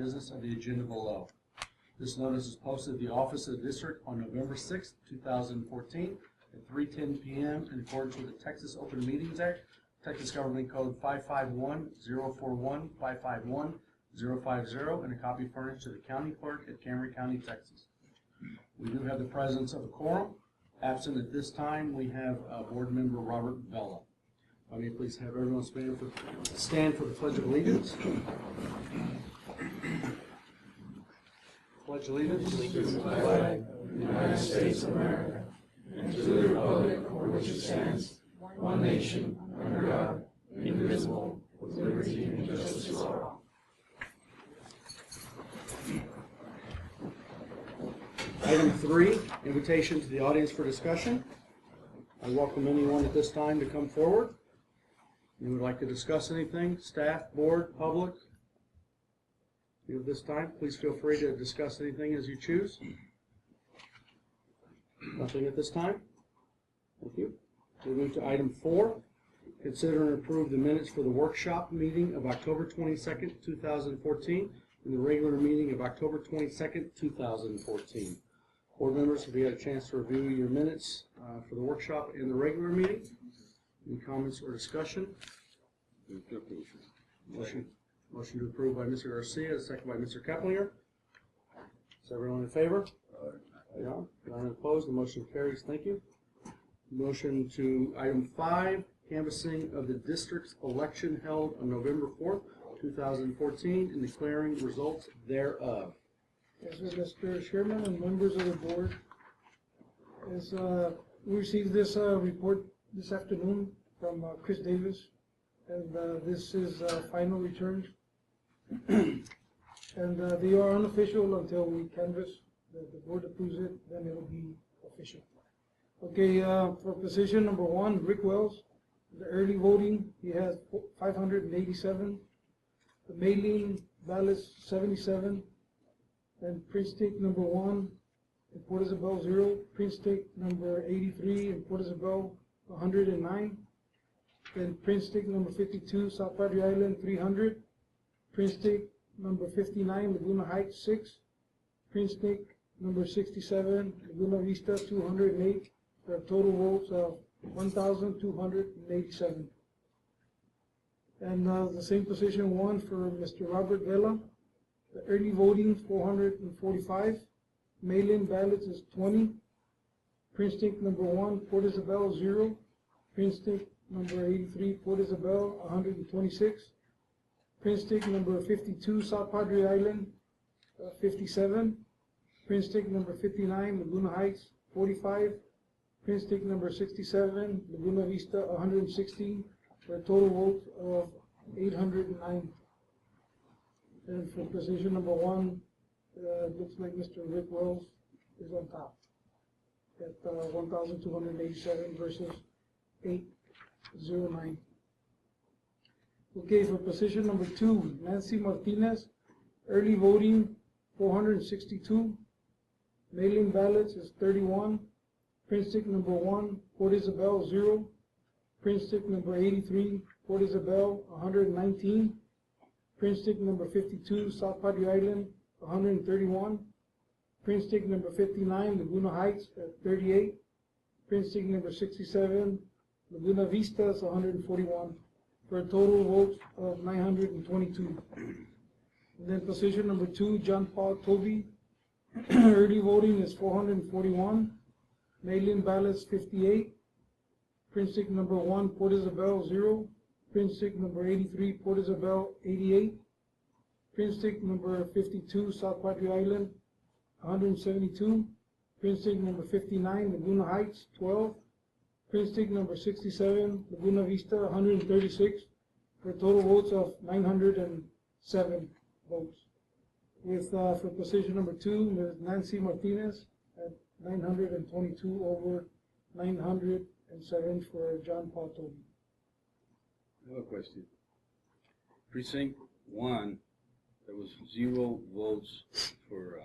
business of the agenda below. This notice is posted at the office of the district on November 6th, 2014 at 3:10 p.m. in accordance with the Texas Open Meetings Act, Texas Government Code 551-041-551-050, and a copy furnished to the county clerk at Cameron County, Texas. We do have the presence of a quorum. Absent at this time, we have Board Member Robert Vela. If I may please have everyone stand for the Pledge of Allegiance. Pledge allegiance to the flag of the United States of America and to the republic for which it stands, one nation, under God, indivisible, with liberty and justice for all. Item 3, invitation to the audience for discussion. I welcome anyone at this time to come forward. You would like to discuss anything, staff, board, public? At this time, please feel free to discuss anything as you choose. Nothing at this time? Thank you. We'll move to item 4. Consider and approve the minutes for the workshop meeting of October 22nd, 2014, and the regular meeting of October 22nd, 2014. Board members, have you had a chance to review your minutes for the workshop and the regular meeting? Any comments or discussion? Motion to approve by Mr. Garcia, second by Mr. Keplinger. Is everyone in favor? Yeah. None opposed. The motion carries. Thank you. Motion to item 5, canvassing of the district's election held on November 4th, 2014, and declaring results thereof. Yes, Mr. Chairman and members of the board, as we received this report this afternoon from Chris Davis, and this is final returns, and they are unofficial until we canvass. The board approves it, then it'll be official. Okay, for position number 1, Rick Wells, the early voting, he has 587, the mail-in ballots 77, and print stick number 1 in Port Isabel 0, print stick number 83 in Port Isabel 109, then print stick number 52 South Padre Island 300, print stick number 59 Laguna Heights 6, print stick number 67 Laguna Vista 208, for a total votes of 1,287. And the same position 1 for Mr. Robert Vela. The early voting 445, mail-in ballots is 20, print stick number 1 Port Isabel 0, print stick number 83 Port Isabel 126, print stick number 52 South Padre Island 57, print stick number 59 Laguna Heights 45, print stick number 67 Laguna Vista 116, for a total vote of 809. And for position number 1, looks like Mr. Rick Wells is on top at 1,287 versus 809. Okay, for position number 2, Nancy Martinez, early voting 462, mail-in ballots is 31, print stick number 1 Port Isabel 0, print stick number 83 Port Isabel 119, print stick number 52 South Padre Island 131, print stick number 59 Laguna Heights at 38, print stick number 67 Laguna Vistas 141, for a total vote of 922. And then position number 2, John Paul Toby, early voting is 441, mail-in ballots 58, print stick number 1 Port Isabel 0, print stick number 83 Port Isabel 88, print stick number 52 South Padre Island 172, print stick number 59 Laguna Heights 12, print stick number 67 Laguna Vista 136, for total votes of 907 votes. With for position number 2, Ms. Nancy Martinez at 922 over 907 for John Paul Toby. I have a question. Precinct 1, there was 0 votes for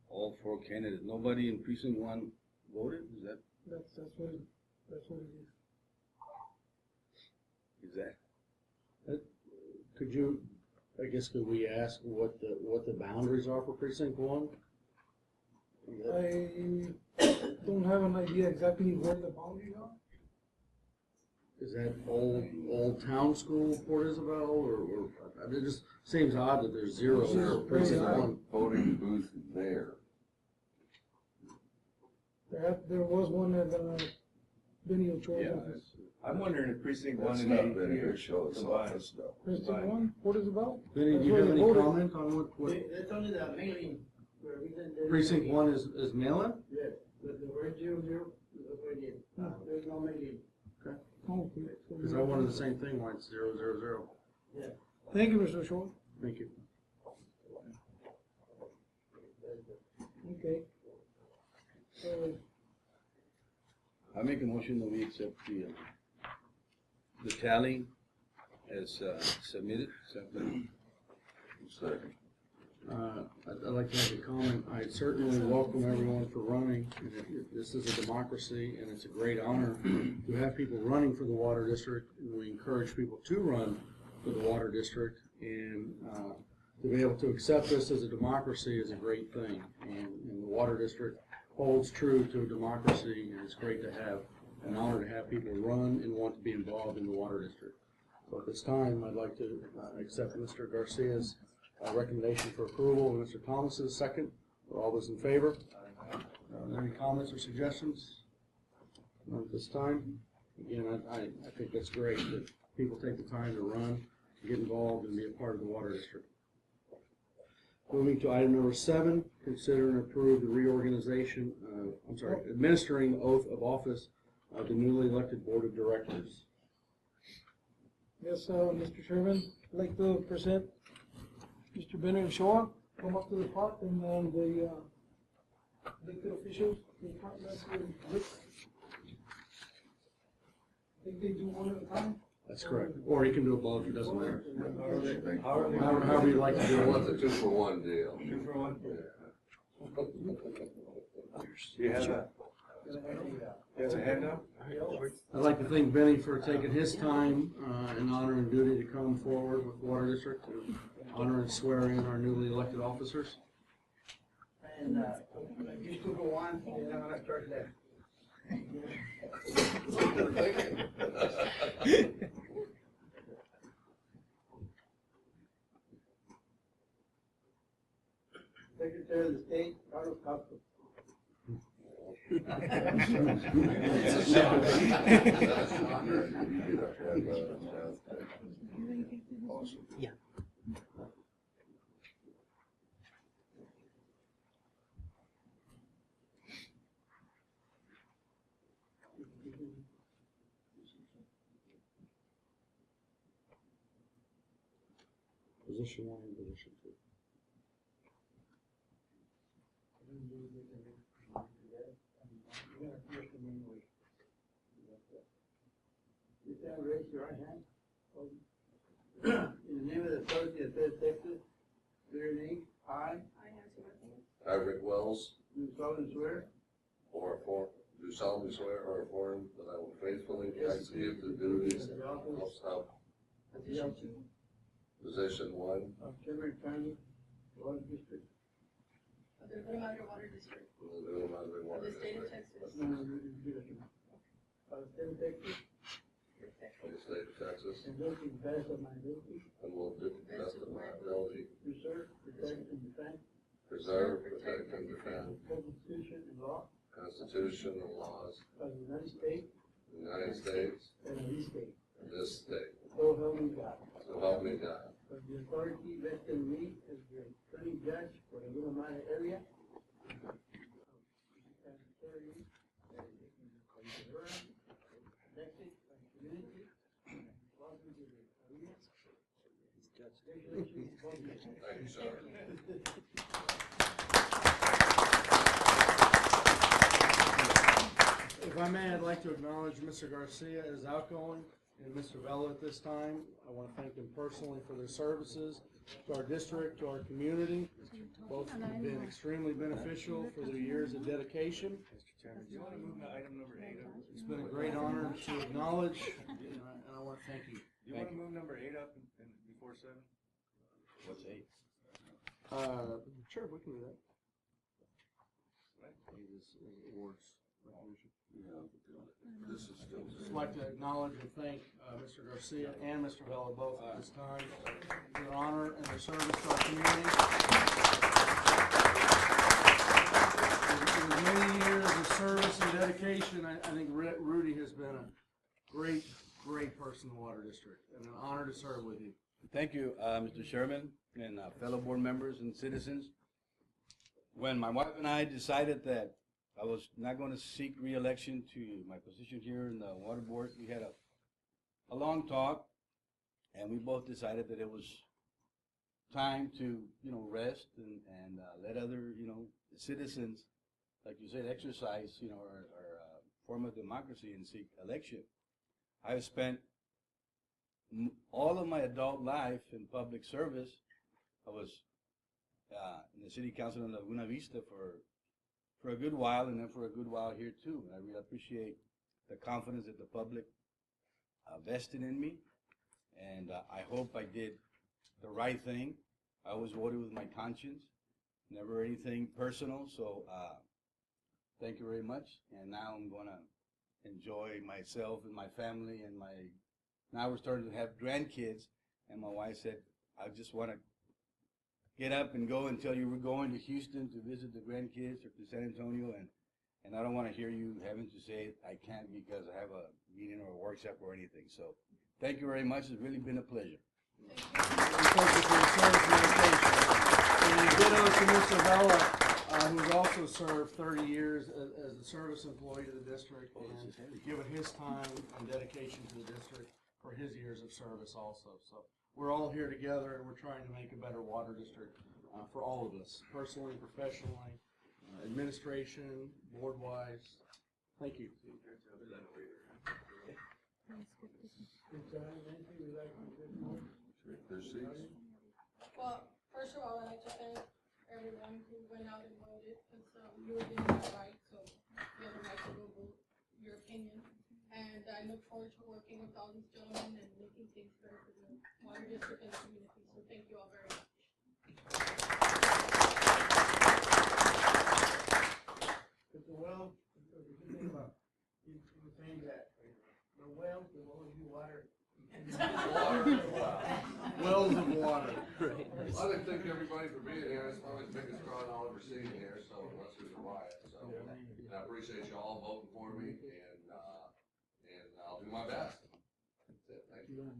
all 4 candidates. Nobody in precinct 1 voted? Is that? That's what it is. Is that? Could you I guess could we ask what the boundaries are for precinct one? I don't have an idea exactly where the boundaries are. Is that old town school, Port Isabel, or I mean, it just seems odd that there's zero for precinct one. Voting booth there. There was one at Benny Ochoa. Yeah, I'm wondering if precinct one That's and not eight very here good show, it's combined. office though. Precinct one, what is it about? Benny, do you have any comment on what It's only the mailing, where we didn't. precinct one is mail-in? Yes, the word 00, that's what it is. There's no mailing. Oh, okay. Because I wanted the same thing, why it's 000. Yeah. Thank you, Mr. Ochoa. Thank you. Okay. I make a motion that we accept the tally as submitted. Second. I'd like to make a comment. I certainly welcome everyone for running. This is a democracy, and it's a great honor to have people running for the water district. And we encourage people to run for the water district, and to be able to accept this as a democracy is a great thing. And the water district holds true to a democracy, and it's great to have an honor to have people run and want to be involved in the water district. So at this time, I'd like to accept Mr. Garcia's recommendation for approval, and Mr. Thomas's second. Are all those in favor? Any comments or suggestions? None at this time. Again, I think that's great that people take the time to run, to get involved, and be a part of the water district. Moving to item number 7, consider and approve the reorganization, administering the oath of office of the newly elected board of directors. Yes, Mr. Chairman, I'd like to present Mr. Benny Ochoa. Come up to the front, and then the elected officials in front. I think they do one at a time. That's correct. Or you can do it both, it doesn't matter. However you like to do I it. want the 2-for-1 deal. 2 for 1. Yeah. Do you have that? You have a handout? I'd like to thank Benny for taking his time in honor and duty to come forward with the water district to honor and swear in our newly elected officers. And, you still go on, and I'm gonna start there. Secretary of the State, Carlos Castro. Yeah. Position 1 and position 2. You stand, raise your right hand. In the name of the authority of the state of Texas, clear your name. I, I, Rick Wells, do solemnly swear do solemnly swear or affirm that I will faithfully execute the duties of position 1 of Cameron County, Water District, Of the Rio Madre Water District in the Rio Madre of Water the state of District Texas. of the state of Texas, of the state of Texas, and will to the best of my ability and will do the best of my ability preserve, protect, and defend preserve, protect, and defend the Constitution and law the Constitution and laws of the United States of the United States and of this state. and this state. So help me God. So help me God. Of the authority vested in me as the attorney judge for the Rio Madre area. And carry, preserve, protect it, and community. Welcome to the area. Congratulations. Thank you, sir. If I may, I'd like to acknowledge Mr. Garcia as outgoing and Mr. Vela at this time. I want to thank them personally for their services to our district, to our community. Both have been extremely beneficial for their years of dedication. Mr. Chairman, do you want to move to item number 8 up? It's been a great honor to acknowledge, and I want to thank you. Do you want to move number 8 up and before 7? What's 8? Sure, we can do that. Awards recognition. This is still. Just like to acknowledge and thank Mr. Garcia and Mr. Vela both at this time for their honor and their service to our community. In many years of service and dedication, I think Rudy has been a great person in the Water District, and an honor to serve with you. Thank you, Mr. Sherman, and fellow board members and citizens. When my wife and I decided that I was not going to seek re-election to my position here in the water board, we had a long talk, and we both decided that it was time to, rest and let other, citizens, like you said, exercise, our form of democracy and seek election. I've spent all of my adult life in public service. I was in the city council in Laguna Vista for a good while, and then for a good while here too. And I really appreciate the confidence that the public vested in me, and I hope I did the right thing. I always voted with my conscience, never anything personal. So thank you very much. And now I'm gonna enjoy myself and my family and now we're starting to have grandkids, and my wife said, I just want to get up and go and tell you we're going to Houston to visit the grandkids or to San Antonio, and I don't want to hear you having to say I can't because I have a meeting or a workshop or anything. So thank you very much. It's really been a pleasure. Thank you for your service and dedication. And ditto to Mr. Vela, who's also served 30 years as a service employee to the district, and given his time and dedication to the district for his years of service also. So we're all here together, and we're trying to make a better water district for all of us, personally, professionally, administration, board-wise. Thank you. There's seats. Well, first of all, I'd like to thank everyone who went out and voted, because you were given that right, so you have the right to go vote your opinion. And I look forward to working with all these gentlemen and making things better for the water district and the community. So thank you all very much. But the well, the good thing about, you were saying that, the wells will always be water. Wells of water. I'd like to thank everybody for being here. It's probably the biggest crowd I'll ever see here, so unless there's a riot. So, and I appreciate you all voting for me, and I'll do my best. That's it. Thank you.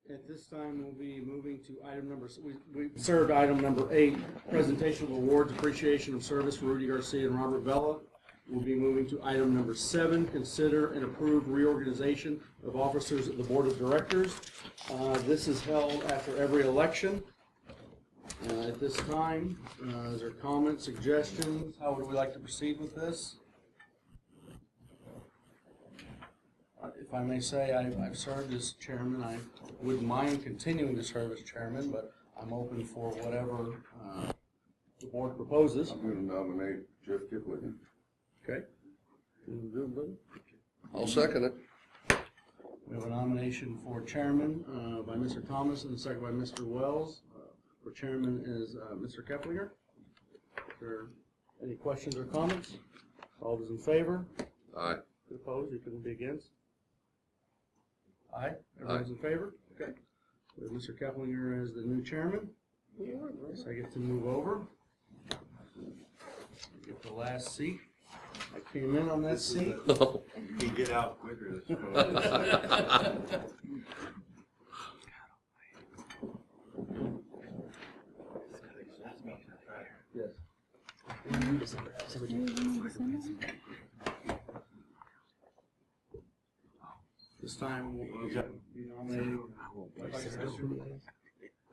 At this time, we'll be moving to item number, we served item number 8, presentation of awards, appreciation of service for Rudy Garcia and Robert Vela. We'll be moving to item number 7, consider and approve reorganization of officers of the Board of Directors. This is held after every election. At this time, is there comments, suggestions? How would we like to proceed with this? If I may say, I've served as chairman. I wouldn't mind continuing to serve as chairman, but I'm open for whatever the board proposes. I'm going to nominate Jeff Kipling. Okay. I'll second it. We have a nomination for chairman by Mr. Thomas and a second by Mr. Wells. For chairman is Mr. Keplinger. Is there any questions or comments? All those in favor? Aye. Opposed? You couldn't be against? Aye. Everyone's in favor? Okay. We have Mr. Keplinger as the new chairman. So I get to move over. Get the last seat. I came in on that seat. Oh. You can get out quicker. Yes. This time we'll be nominating.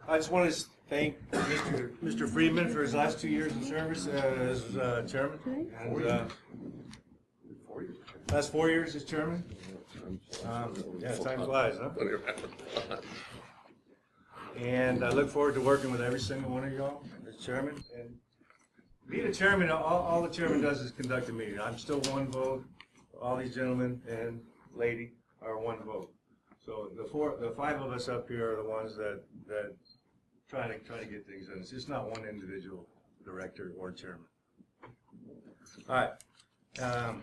I just want to thank Mr. Friedman for his last 2 years of service as chairman, and last 4 years as chairman. Yeah, time flies, huh? And I look forward to working with every single one of y'all as chairman. And being a chairman, all the chairman does is conduct a meeting. I'm still one vote. all these gentlemen and lady are one vote. So the five of us up here are the ones that try to get things done. It's just not one individual director or chairman. All right.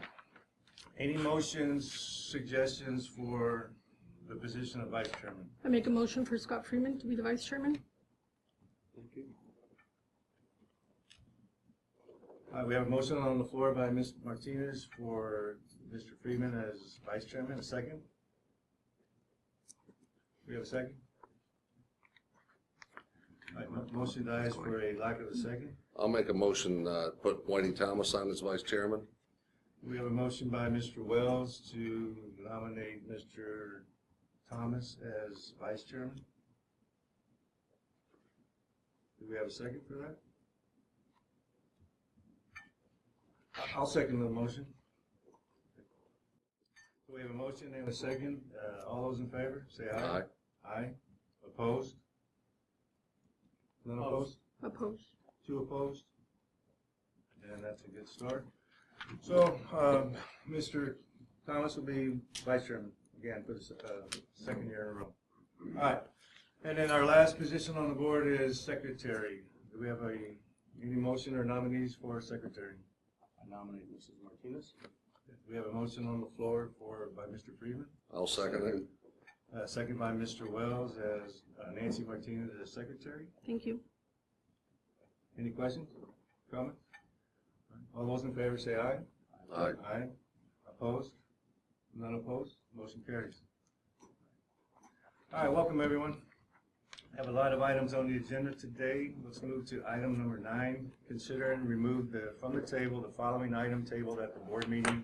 Any motions, suggestions for the position of vice chairman? I make a motion for Scott Freeman to be the vice chairman. Thank you. All right, we have a motion on the floor by Ms. Martinez for Mr. Freeman as vice chairman. A second? We have a second? All right, motion dies for a lack of a second. I'll make a motion, put Whitey Thomas on as vice chairman. We have a motion by Mr. Wells to nominate Mr. Thomas as vice chairman. Do we have a second for that? I'll second the motion. So we have a motion and a second. All those in favor, say aye. Aye. Aye. Opposed? None opposed? Opposed. 2 opposed? And that's a good start. So, Mr. Thomas will be vice chairman again for the second year in a row. All right. And then our last position on the board is secretary. Do we have any motion or nominees for secretary? I nominate Mrs. Martinez. We have a motion on the floor by Mr. Freeman. I'll second it. Second by Mr. Wells as Nancy Martinez as secretary. Thank you. Any questions, comments? All those in favor say aye. Aye. Aye. Opposed? None opposed? Motion carries. All right, welcome everyone. I have a lot of items on the agenda today. Let's move to item number 9. Consider and remove from the table the following item tabled at the board meeting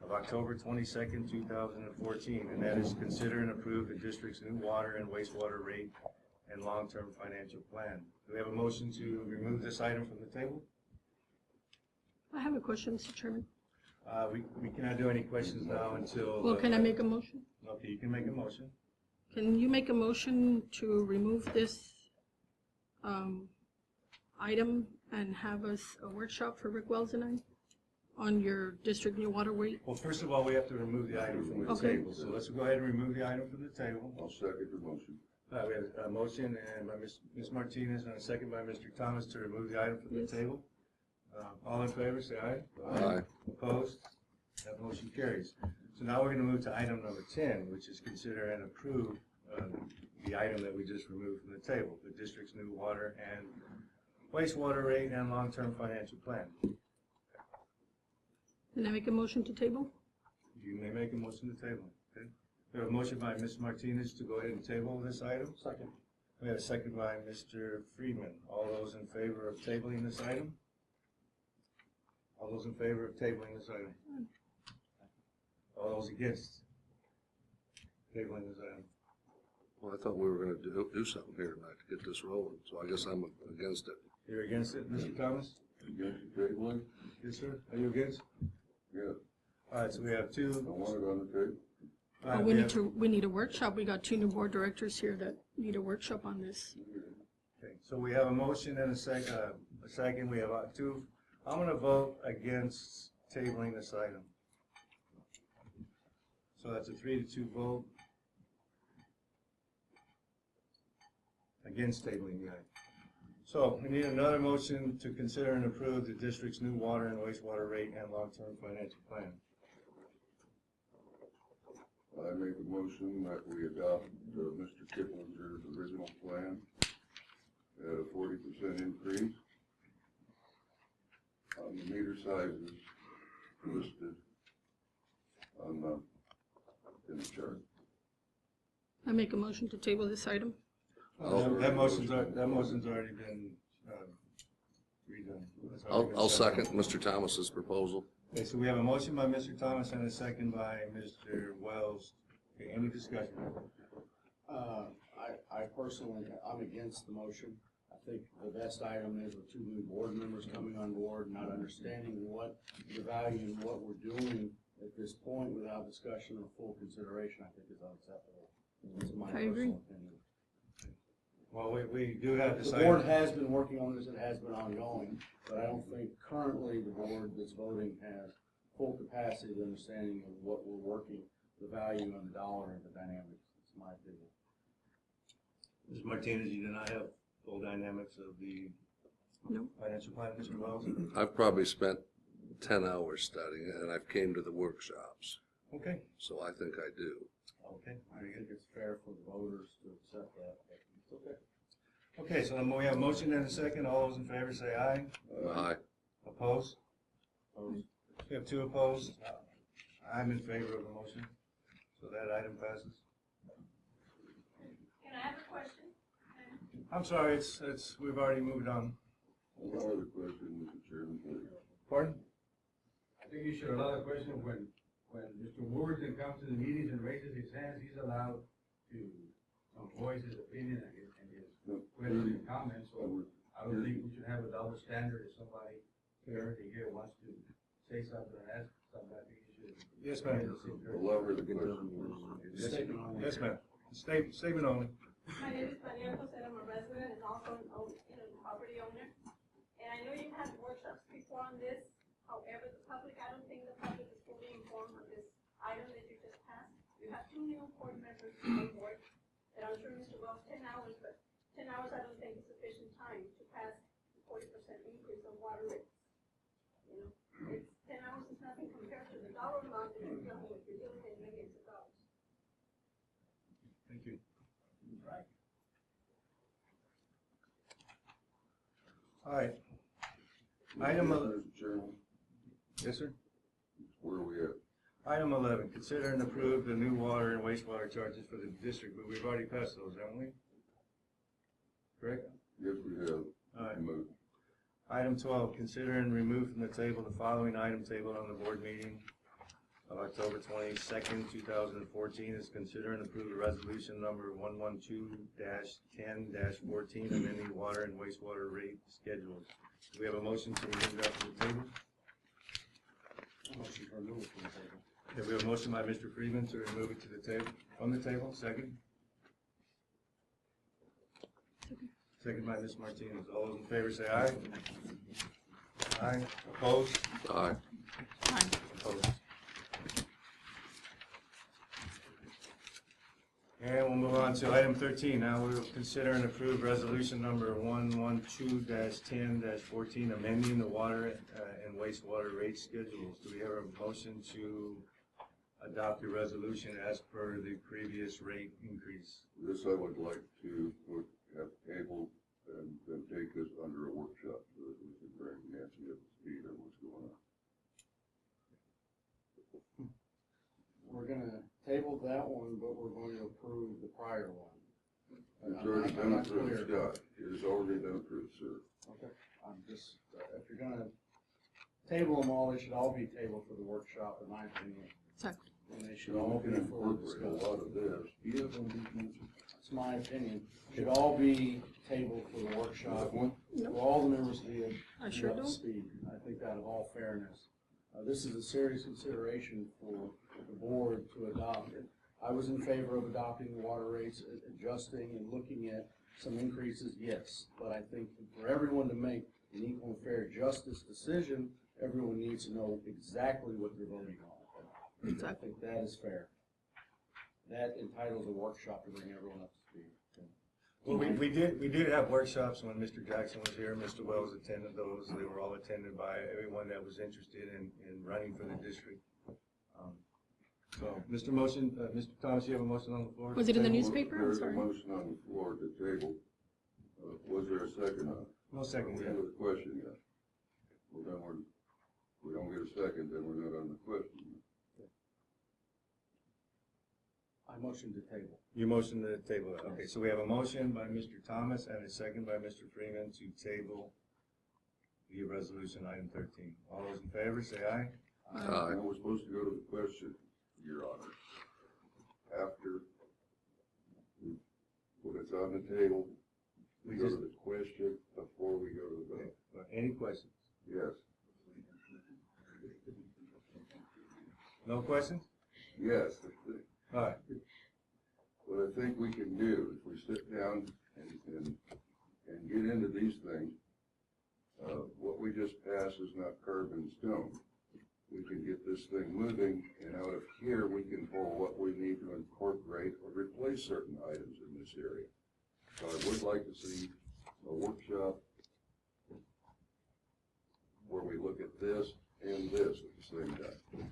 of October 22nd, 2014, and that is consider and approve the district's new water and wastewater rate and long-term financial plan. Do we have a motion to remove this item from the table? I have a question, Mr. Chairman. We cannot do any questions now until... Well, can I make a motion? Okay, you can make a motion. Can you make a motion to remove this item and have us a workshop for Rick Wells and I on your district new water rate? Well, first of all, we have to remove the item from the Okay. table. So let's go ahead and remove the item from the table. I'll second the motion. We have a motion and by Ms. Martinez and a second by Mr. Thomas to remove the item from Yes. the table. All in favor, say aye. Aye. Opposed? That motion carries. So now we're going to move to item number 10, which is consider and approve the item that we just removed from the table, the district's new water and wastewater rate and long-term financial plan. Can I make a motion to table? You may make a motion to table. Okay. We have a motion by Ms. Martinez to go ahead and table this item. Second. We have a second by Mr. Friedman. All those in favor of tabling this item? All those in favor of tabling this item? All those against tabling this item? Well, I thought we were gonna do something here tonight to get this rolling, so I guess I'm against it. You're against it, Mr. Thomas? Against the tabling? Yes, sir. Are you against? Yeah. All right, so we have two. I want it on the table. All right, We need a workshop. We got 2 new board directors here that need a workshop on this. Okay, so we have a motion and a second. We have two. I'm gonna vote against tabling this item. So that's a 3-2 vote against tabling the item. So we need another motion to consider and approve the district's new water and wastewater rate and long-term financial plan. I make a motion that we adopt Mr. Kiplinger's original plan at a 40% increase on the meter sizes listed on in the chart. I make a motion to table this item. That motion's already been redone. That's already been I'll seconded. second Mr. Thomas's proposal. Okay, so we have a motion by Mr. Thomas and a second by Mr. Wells. Okay, any discussion? I personally, I'm against the motion. I think the best item is with 2 new board members coming on board, not understanding what the value and what we're doing at this point without discussion or full consideration, I think is unacceptable. It's my I agree. personal opinion. Well, we do have this The board item. has been working on this, it has been ongoing, but I don't think currently the board that's voting has full capacity, the understanding of what we're working, the value on the dollar and the dynamics. It's my opinion. Ms. Martinez, you do not have full dynamics of the financial plan, Mr. Wells? I've probably spent 10 hours studying it, and I've came to the workshops, Okay. so I think I do. Okay. I think it's fair for the voters to accept that. It's okay. Okay, so then we have a motion and a second. All those in favor say aye. Aye. Opposed? Opposed? We have 2 opposed. I'm in favor of the motion, so that item passes. Can I have a question? I'm sorry, we've already moved on. One other question, Mr. Chairman, please. Pardon? I think you should allow the question when Mr. Wolverton comes to the meetings and raises his hands, he's allowed to voice his opinion and his questions and comments. So I don't think we should have a double standard if somebody apparently here wants to say something and ask something. I think you should. Yes, ma'am. Allow her the question. Yes, ma'am. Statement only. My name is Maria Jose, I'm a resident and also property owner. And I know you've had workshops before on this. However, I don't think the public is fully informed on this item that you just passed. You have 2 new board members on board, and I'm sure Mr. Wells, 10 hours, but 10 hours I don't think is sufficient time to pass the 40% increase of water rates. You know, it's 10 hours is nothing compared to the dollar amount that you're dealing with. You're dealing in millions of dollars. Thank you. Right. All right. Item, Mr. Chairman, yes, sir. where are we at? Item 11, consider and approve the new water and wastewater charges for the district, but we've already passed those, haven't we? Correct? Yes, we have. All right. Move. Item 12, consider and remove from the table the following item tabled on the board meeting of October 22nd, 2014 is consider and approve a resolution number 112-10-14 amending water and wastewater rate schedules. Do we have a motion to remove that from the table? Motion to remove it from the table. Okay, we have a motion by Mr. Freeman to remove it to the table, from the table, second? Second by Ms. Martinez. All those in favor say aye. Aye. Opposed? Aye. Opposed. And we'll move on to item 13. Now we will consider and approve resolution number 112-10-14, amending the water and wastewater rate schedules. Do we have a motion to adopt the resolution as per the previous rate increase? This I would like to have tabled and then take this under a workshop so that we can bring Nancy up to speed on what's going on. We're gonna table that one, but we're going to approve the prior one. It's already been approved, Scott. It has already been approved, sir. Okay, I'm just, if you're gonna table them all, they should all be tabled for the workshop, in my opinion. Second. And they You should know, all we be can fully incorporate a discussed. lot of this. That's my opinion. Should all be tabled for the workshop. One? For all the members to be I sure up to do. speed. I think that of all fairness. This is a serious consideration for the board to adopt it. I was in favor of adopting the water rates, adjusting and looking at some increases, yes. But I think for everyone to make an equal and fair justice decision, everyone needs to know exactly what they're voting on. I Exactly. think that is fair. That entitles a workshop to bring everyone up to speed. Well, we did have workshops when Mr. Jackson was here. Mr. Wells attended those. They were all attended by everyone that was interested in running for the district. So, Mr. Thomas, you have a motion on the floor? Was it in the newspaper? I'm There's a sorry. motion on the floor to table. Was there a second on it? No second We yet. have a question yet. Well, then we don't get a second, then we're not on the question. I motion to table. You motion to table it. Okay, so we have a motion by Mr. Thomas and a second by Mr. Freeman to table the resolution item 13. All those in favor, say aye. Aye. Now we're supposed to go to the question, Your Honor. After when it's on the table, we go to the question before we go to the vote. Any questions? Yes. No questions? Yes. All right. What I think we can do, if we sit down and get into these things, what we just passed is not carved in stone. we can get this thing moving, and out of here, we can pull what we need to incorporate or replace certain items in this area. So I would like to see a workshop where we look at this and this at the same time.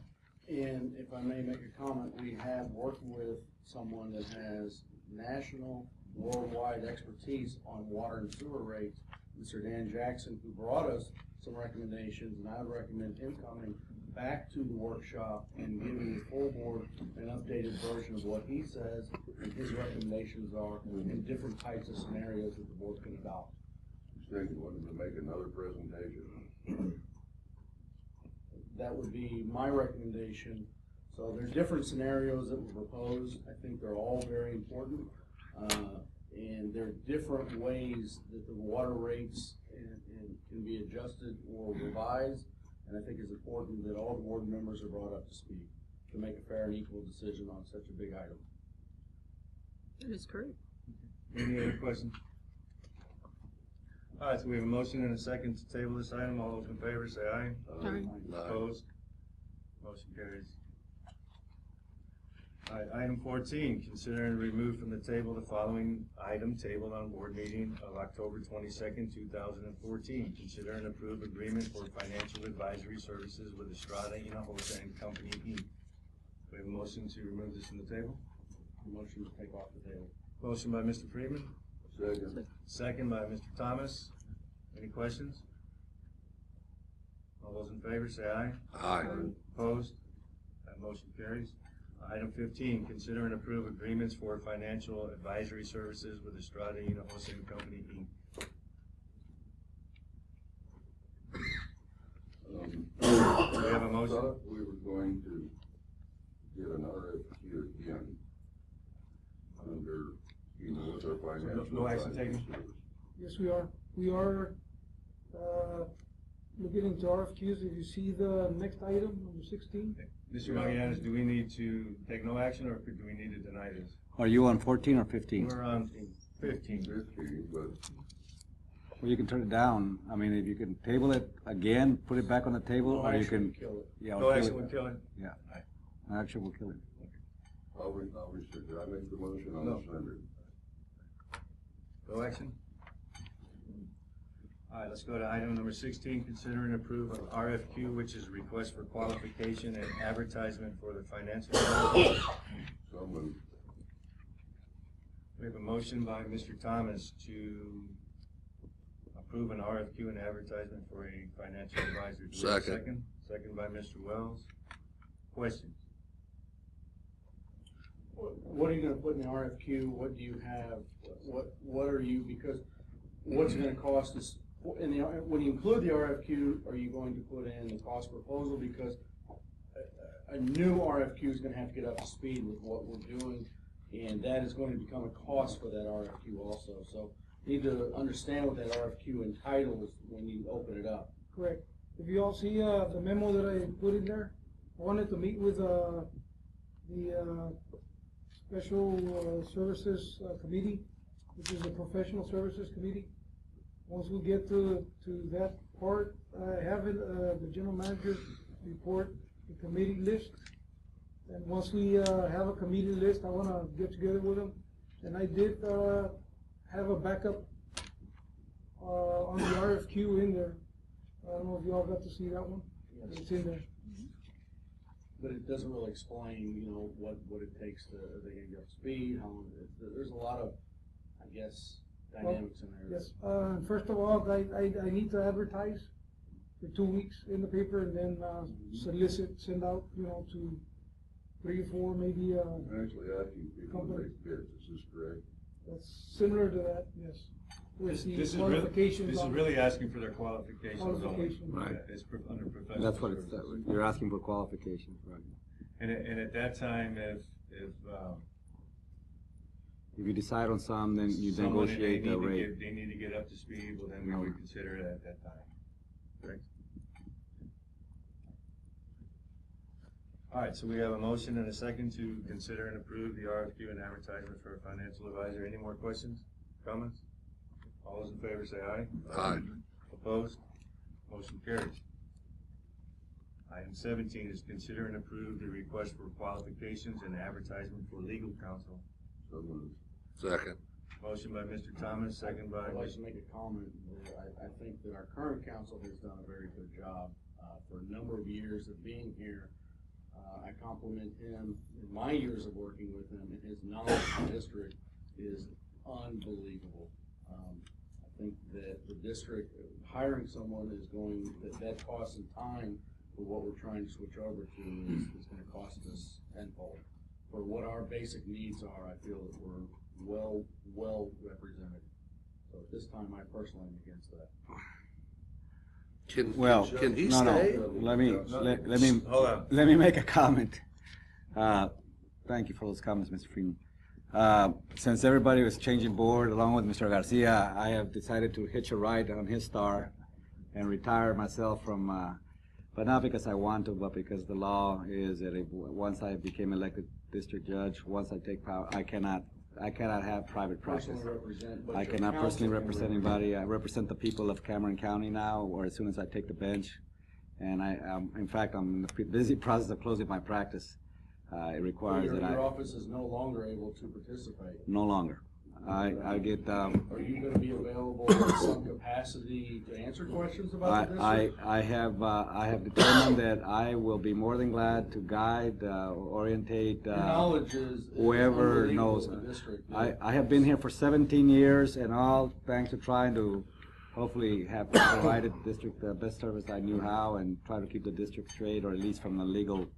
And if I may make a comment, we have worked with someone that has national, worldwide expertise on water and sewer rates, Mr. Dan Jackson, who brought us some recommendations, and I would recommend him coming back to the workshop and giving the full board an updated version of what he says and his recommendations are in different types of scenarios that the board can adopt. Saying you wanted to make another presentation. That would be my recommendation. So there's different scenarios that were proposed. I think they're all very important. And there are different ways that the water rates and can be adjusted or revised. And I think it's important that all the board members are brought up to speed to make a fair and equal decision on such a big item. That is correct. Any other questions? All right, so we have a motion and a second to table this item. All those in favor say aye. Aye. Opposed? Motion carries. All right, item 14, consider and remove from the table the following item tabled on board meeting of October 22nd, 2014. Consider and approve agreement for financial advisory services with Estrada Hinojosa and Company, Inc. We have a motion to remove this from the table. Motion to take off the table. Motion by Mr. Freeman, Second. second by Mr. Thomas. Any questions? All those in favor say aye. Aye. Opposed? That motion carries. Item 15, consider and approve agreements for financial advisory services with Estrada Hinojosa and Company, Inc. Do we have a I motion? thought we were going to get an RFQ again under, with our financial. No action taken? advisory service. Yes, we are. We are, looking into RFQs. If you see the next item, number 16. Mr. Magallanes, do we need to take no action, or do we need to deny this? Are you on 14 or 15? We're on 15. 15, but Well, you can turn it down. I mean, if you can table it again, put it back on the table, No or you action can. would kill it. Yeah, No or kill action it. would kill it? Yeah, no action will kill it. I'll restrict it. I make the motion on No. this under. No action? All right, let's go to item number 16, consider and approve of RFQ, which is request for qualification and advertisement for the financial. So moved. We have a motion by Mr. Thomas to approve an RFQ and advertisement for a financial advisor. Do we have a Second. Second by Mr. Wells. Questions? What are you gonna put in the RFQ? What do you have? What are you, because what's it gonna cost us? In the, when you include the RFQ, are you going to put in the cost proposal? Because a new RFQ is gonna have to get up to speed with what we're doing, and that is going to become a cost for that RFQ also. So you need to understand what that RFQ entitles when you open it up. Correct. If you all see the memo that I put in there, I wanted to meet with the Special Services Committee, which is the Professional Services Committee. Once we get to that part, I have it, the general manager report the committee list. And once we have a committee list, I wanna get together with them. And I did have a backup on the RFQ in there. I don't know if you all got to see that one. It's in there. But it doesn't really explain, you know, what it takes to, are they gonna get up to speed, how long, there's a lot of, I guess, dynamics in there. Yes, first of all, I need to advertise for 2 weeks in the paper and then solicit, send out, you know, to 3 or 4 maybe, I'm actually asking people to make bids. Is this correct? that's similar to that, yes. With the This qualifications is on- really asking for their qualifications only. Qualifications. Right. It's under professional. That's what it's, services. you're asking for qualifications, right? And at that time, if If you decide on some, then you someone, negotiate the rate. they need to get up to speed, well, then we would consider it at that time. Correct? All right, so we have a motion and a second to consider and approve the RFQ and advertisement for a financial advisor. Any more questions, comments? All those in favor say aye. Aye. Opposed? Motion carries. Item 17 is consider and approve the request for qualifications and advertisement for legal counsel. So moved. Second. Motion by Mr. Thomas, second by I'd like to Mr. make a comment. I think that our current council has done a very good job, for a number of years of being here. I compliment him in my years of working with him, and his knowledge of the district is unbelievable. I think that the district, hiring someone is going, that costs some time for what we're trying to switch over to is gonna cost us tenfold. For what our basic needs are, I feel that we're well represented. So at this time, I personally am against that. Can he no, stay? let me Hold on. let me make a comment. Thank you for those comments, Mr. Freeman. Since everybody was changing board along with Mr. Garcia, I have decided to hitch a ride on his star and retire myself from, but not because I want to, but because the law is that once I became elected district judge, once I take power, I cannot have private practice. Personally represent, but I your cannot council personally can represent anybody. I represent the people of Cameron County now, or as soon as I take the bench. And in fact, I'm in the busy process of closing my practice. It requires Your that office is no longer able to participate. no longer. I get, Are you gonna be available in some capacity to answer questions about the district? I have determined that I will be more than glad to guide, orientate, Your knowledge is whoever unbelievable knows. in the district. I have been here for 17 years, and all thanks to trying to hopefully have provided the district the best service I knew how, and try to keep the district straight, or at least from the legal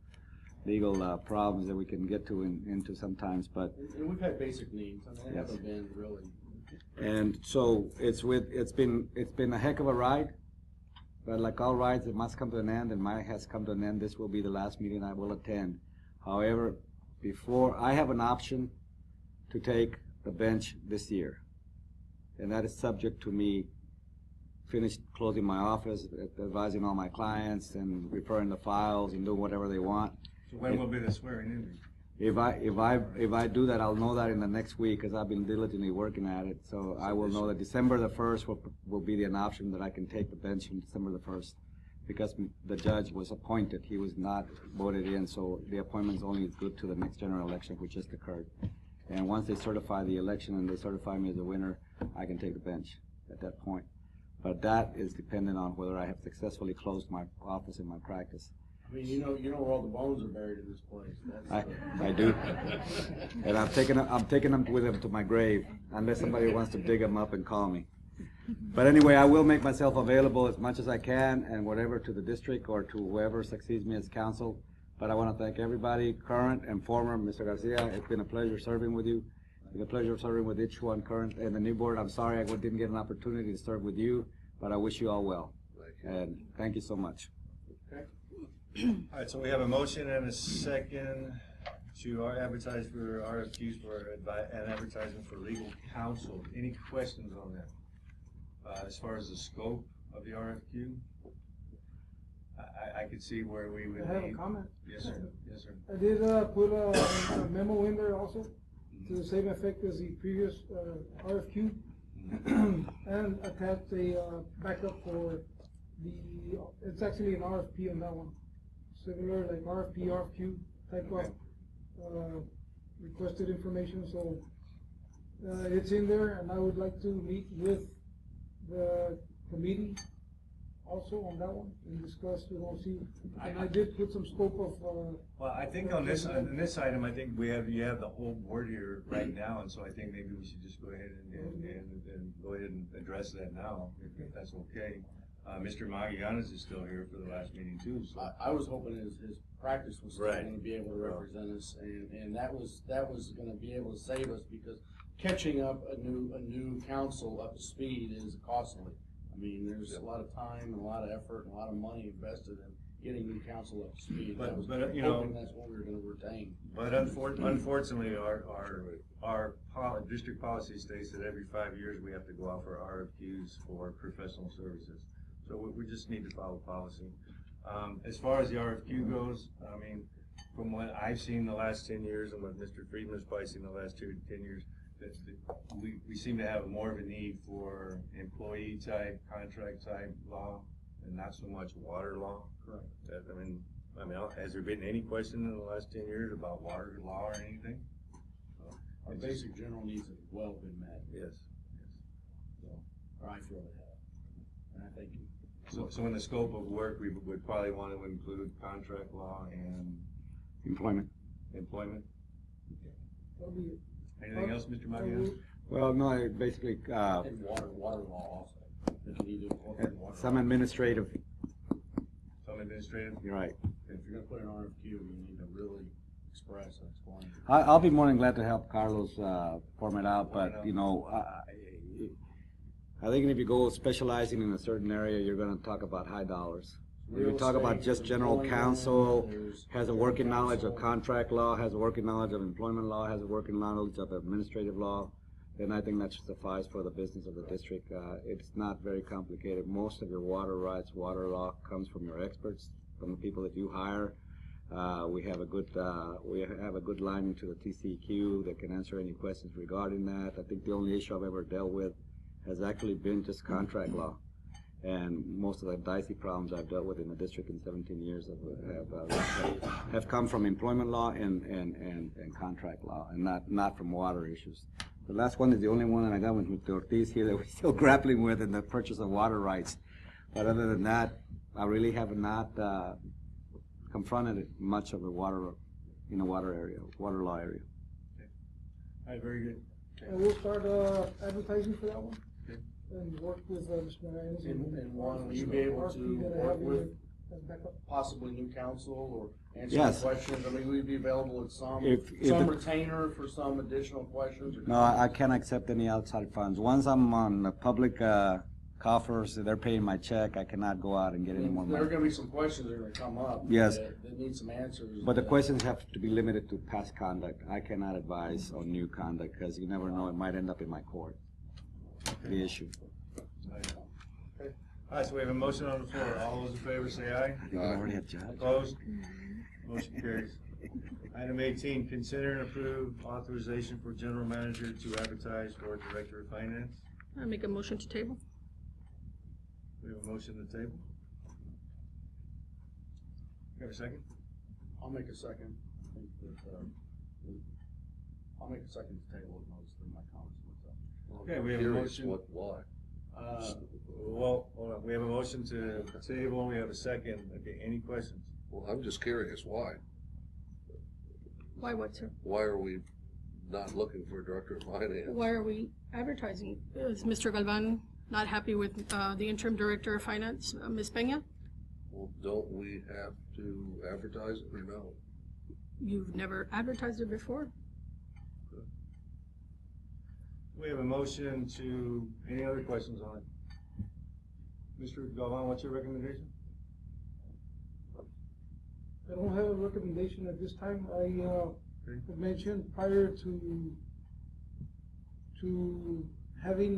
problems that we can get to into sometimes, but. And we've had basic needs, I mean, they Yes. haven't been really. And so it's been a heck of a ride, but like all rides, it must come to an end, and mine has come to an end. This will be the last meeting I will attend. However, before, I have an option to take the bench this year, and that is subject to me closing my office, advising all my clients, and referring the files and doing whatever they want. So when will be the swearing in? If I do that, I'll know that in the next week, because I've been diligently working at it. So I will know that December the 1st will be an option that I can take the bench from December the 1st, because the judge was appointed. He was not voted in, so the appointment is only good to the next general election, which just occurred. And once they certify the election and they certify me as a winner, I can take the bench at that point. But that is dependent on whether I have successfully closed my office and my practice. I mean, you know where all the bones are buried in this place. I do, and I'm taking them with them to my grave, unless somebody wants to dig them up and call me. But anyway, I will make myself available as much as I can, and whatever, to the district or to whoever succeeds me as counsel. But I want to thank everybody, current and former. Mr. Garcia, it's been a pleasure serving with you. It's been a pleasure serving with each one, current and the new board. I'm sorry I didn't get an opportunity to serve with you, but I wish you all well. And thank you so much. All right, so we have a motion and a second to advertise for RFQs for an advertisement for legal counsel. Any questions on that? As far as the scope of the RFQ? I could see where we would I have a need. comment. Yes, sir. Yes, sir. I did put a memo in there also, to the same effect as the previous RFQ, and attached a backup for it's actually an RFP on that one. Similar, like RFQ type of requested information, so it's in there, and I would like to meet with the committee also on that one and discuss, see, and I did put some scope of, Well, I think on this item, I think you have the whole board here right now, and so I think maybe we should just go ahead and go ahead and address that now, if that's okay. Mr. Magallanes is still here for the last meeting too, so. I was hoping his practice was still Right. gonna be able to represent us, and that was gonna be able to save us, because catching up a new council up to speed is costly. I mean, there's a lot of time and a lot of effort and a lot of money invested in getting new council up to speed. But- I was but, you know- hoping that's what we were gonna retain. But unfortunately, our district policy states that every 5 years we have to go out for RFQs for professional services. So we just need to follow policy. As far as the RFQ goes, I mean, from what I've seen the last 10 years and what Mr. Friedman's probably seen the last 10 years, we seem to have more of a need for employee type, contract type law and not so much water law. Correct. Has there been any question in the last 10 years about water law or anything? Our basic general needs have well been met, Yes. so, or I feel they have. And I thank you. So in the scope of work, we would probably want to include contract law and Employment. employment. That'll be it. Anything else, Mr. Magallanes? Well, no, I basically, And water law also. If you need to incorporate water some law. administrative, Some administrative? you're right. If you're gonna put an RFQ, you need to really express and explain. I'll be more than glad to help Carlos, form it out, but, you know, I think if you go specializing in a certain area, you're gonna talk about high dollars. If you Real talk about estate, just general employment, counsel, there's has a working knowledge of counsel. contract law, has a working knowledge of employment law, has a working knowledge of administrative law, then I think that should suffice for the business of the district. It's not very complicated. Most of your water rights, water law comes from your experts, from the people that you hire. We have a good line into the TCEQ that can answer any questions regarding that. I think the only issue I've ever dealt with has actually been just contract law. And most of the dicey problems I've dealt with in the district in 17 years have come from employment law and contract law, and not from water issues. The last one is the only one that I got with Mr. Ortiz here that we're still grappling with in the purchase of water rights. But other than that, I really have not confronted much of the water in the water law area. All right, very good. And we'll start, advertising for that one. Okay. And work with, Mr. Magallanes. And one, will you be able to RFP that I work have with here as backup. possibly new counsel or answer Yes. questions? I mean, will you be available at some If some the- retainer for some additional questions? Or No, I can't accept any outside funds. Once I'm on the public coffers, they're paying my check, I cannot go out and get any more There are money. gonna be some questions that are gonna come up. Yes. That need some answers. But the questions have to be limited to past conduct. I cannot advise on new conduct, because you never know, it might end up in my court, the issue. All right, so we have a motion on the floor. All those in favor say aye. I think we already have judge. Opposed? Motion carries. Item 18, consider and approve authorization for general manager to advertise for director of finance. I make a motion to table. We have a motion on the table. You have a second? I'll make a second. I think that, I'll make a second to table it, most of my comments myself. Okay, we have a Curious motion. why? Well, hold on. We have a motion to table. We have a second. Okay, any questions? Well, I'm just curious, why? Why what, sir? Why are we not looking for a director of finance? Why are we advertising? Is Mr. Galvan not happy with the interim director of finance, Ms. Peña? Well, don't we have to advertise it or no? You've never advertised it before? We have a motion to, any other questions on it? Mr. Galvan, what's your recommendation? I don't have a recommendation at this time. I had mentioned prior to having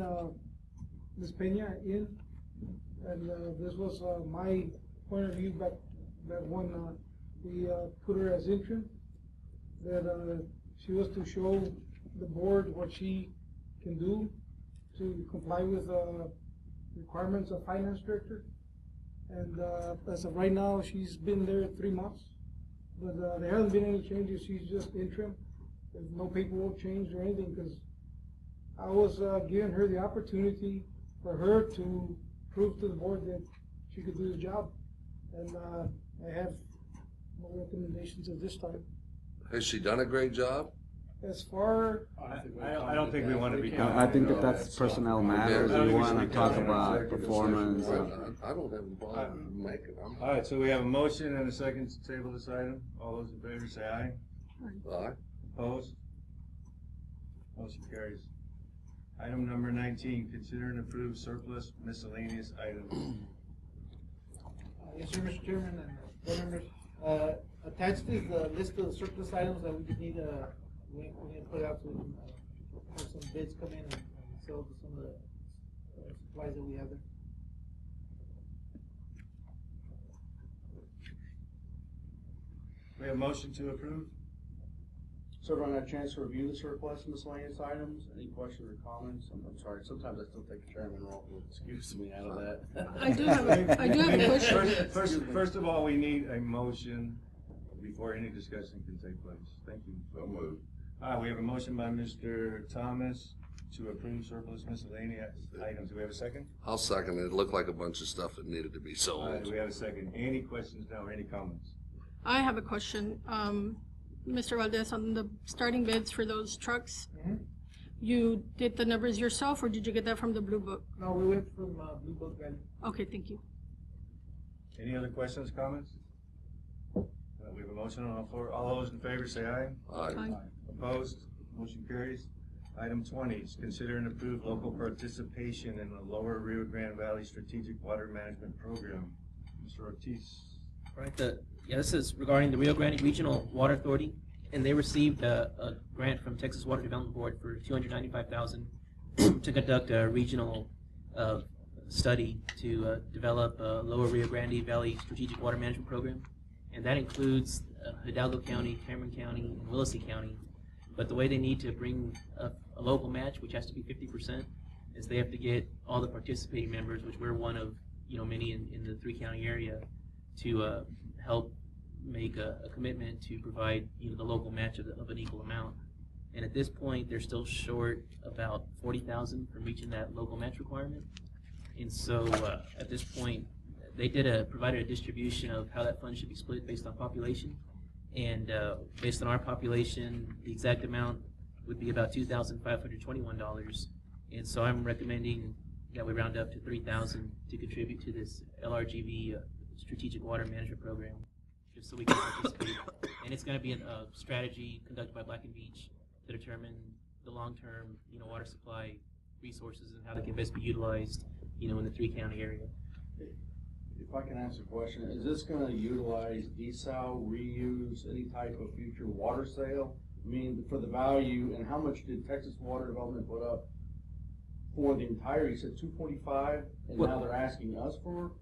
Ms. Peña in, and this was my point of view back when we put her as interim, that she was to show the board what she can do to comply with requirements of finance director. And as of right now, she's been there 3 months, but there hasn't been any changes. She's just interim. There's no paperwork changed or anything, because I was giving her the opportunity for her to prove to the board that she could do the job. And I have no recommendations at this time. Has she done a great job? As far, I don't think we want to be. I think that's personnel matters. I We think we want should to talk be about executive performance. I don't have a problem making them. All right, so we have a motion and a second to table this item. All those in favor say aye. Aye. Opposed? Motion carries. Item number 19, consider and approve surplus miscellaneous items. Yes, sir, Mr. Chairman and board members. Attached is the list of surplus items that we just need, we need to put out to, have some bids come in and sell some of the supplies that we have there. We have a motion to approve. So everyone had a chance to review the surplus miscellaneous items? Any questions or comments? I'm sorry, sometimes I still take the chairman role, excuse me out of that. I do have a question. First of all, we need a motion before any discussion can take place. Thank you. So moved. All right, we have a motion by Mr. Thomas to approve surplus miscellaneous items. Do we have a second? I'll second it. It looked like a bunch of stuff that needed to be All right, sold. we have a second. Any questions now or any comments? I have a question. Mr. Valdez, on the starting bids for those trucks, you did the numbers yourself, or did you get that from the Blue Book? No, we went from Blue Book value. Okay, thank you. Any other questions, comments? We have a motion on the floor. All those in favor say aye. Aye. Aye. Opposed? Motion carries. Item 20 is consider and approve local participation in the Lower Rio Grande Valley Strategic Water Management Program. Mr. Ortiz. Right, this is regarding the Rio Grande Regional Water Authority, and they received a grant from Texas Water Development Board for $295,000 to conduct a regional study to develop a Lower Rio Grande Valley Strategic Water Management Program, and that includes Hidalgo County, Cameron County, and Willacy County. But the way they need to bring a local match, which has to be 50%, is they have to get all the participating members, which we're one of many in the three-county area, to help make a commitment to provide the local match of an equal amount. And at this point, they're still short about $40,000 from reaching that local match requirement. And so at this point, they provided a distribution of how that fund should be split based on population. And based on our population, the exact amount would be about $2,521. And so I'm recommending that we round up to $3,000 to contribute to this LRGV Strategic Water Management Program, just so we can participate. And it's going to be a strategy conducted by Black and Beach to determine the long-term, water supply resources and how they can best be utilized, in the three-county area. If I can ask a question, is this gonna utilize desal, reuse, any type of future water sale? I mean, for the value, and how much did Texas Water Development put up for the entire, you said 245, and now they're asking us for?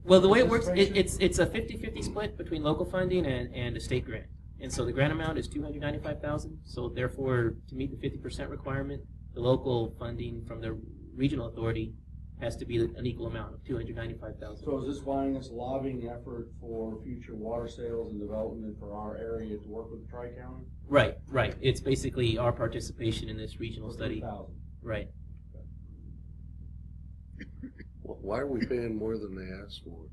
Well, the way it works, it's a 50-50 split between local funding and a state grant. And so the grant amount is $295,000. So therefore, to meet the 50% requirement, the local funding from the regional authority has to be an equal amount of $295,000. So is this buying us lobbying effort for future water sales and development for our area to work with the Tri-County? Right. It's basically our participation in this regional For study. 3,000. Right. Why are we paying more than they asked for?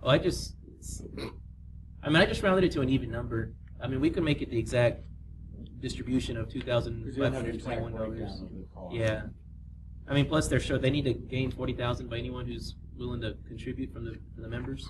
Oh, I just rounded it to an even number. I mean, we could make it the exact distribution of $2,521. Yeah. I mean, plus they need to gain $40,000 by anyone who's willing to contribute from the members.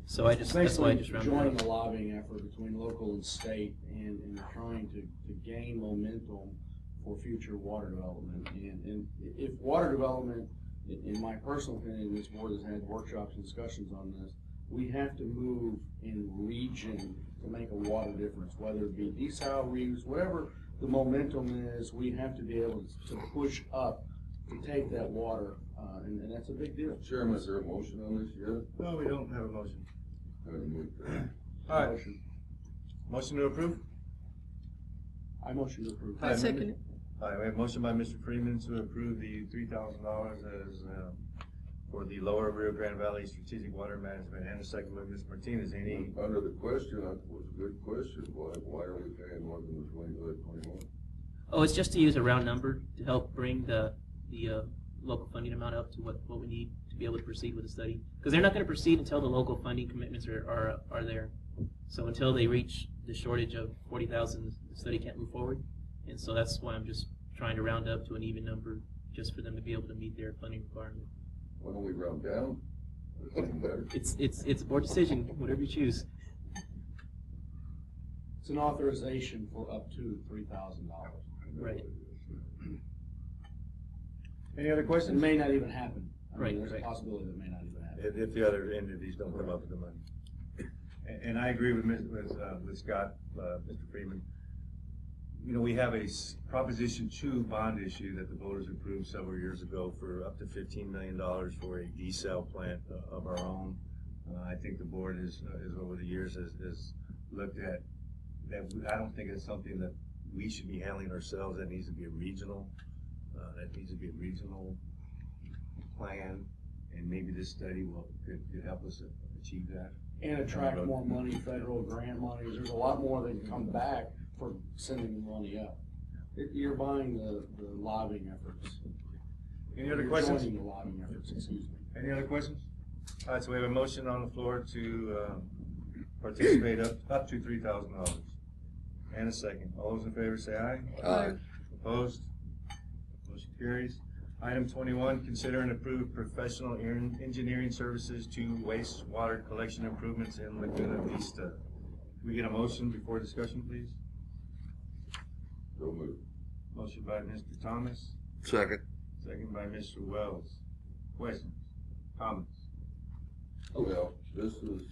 So that's why I just rounded it joining up. a lobbying effort between local and state and trying to gain momentum for future water development. And if water development, in my personal opinion, this board has had workshops and discussions on this, we have to move in region to make a water difference, whether it be desal, reuse, whatever the momentum is, we have to be able to push up to take that water, and that's a big deal. Chairman, is there a motion on this yet? No, we don't have a motion. I move that. All right. Motion to approve? I motion to approve. I second it. All right, we have a motion by Mr. Freeman to approve the $3,000 as for the Lower Rio Grande Valley Strategic Water Management, and a second by Ms. Martinez. Any? Under the question, that was a good question. Why are we paying more than the 21? Oh, it's just to use a round number to help bring the local funding amount up to what we need to be able to proceed with the study. Because they're not going to proceed until the local funding commitments are there. So until they reach the shortage of $40,000, the study can't move forward. And so that's why I'm just trying to round up to an even number, just for them to be able to meet their funding requirement. Why don't we round down? That's even better. It's a board decision, whatever you choose. It's an authorization for up to $3,000. Right. Any other It questions? may not even happen. I mean, Right, there's right. a possibility that may not even happen. If the other entities don't come up with the money. And I agree with Scott, Mr. Freeman. We have a Proposition 2 bond issue that the voters approved several years ago for up to $15 million for a desal plant of our own. I think the board is over the years has looked at I don't think it's something that we should be handling ourselves. That needs to be a regional, plan, and maybe this study could help us achieve that. And attract more money, federal grant money. There's a lot more that can come back for sending money up. You're buying the lobbying efforts. Any other You're questions? joining the lobbying efforts, excuse me. Any other questions? All right, so we have a motion on the floor to participate up to $3,000. And a second. All those in favor say aye. Aye. Opposed? Motion carries. Item 21, consider and approve professional engineering services to wastewater collection improvements in Laguna Vista. Can we get a motion before discussion, please? So moved. Motion by Mr. Thomas, Second. second by Mr. Wells. Questions? Comments? Well, this is,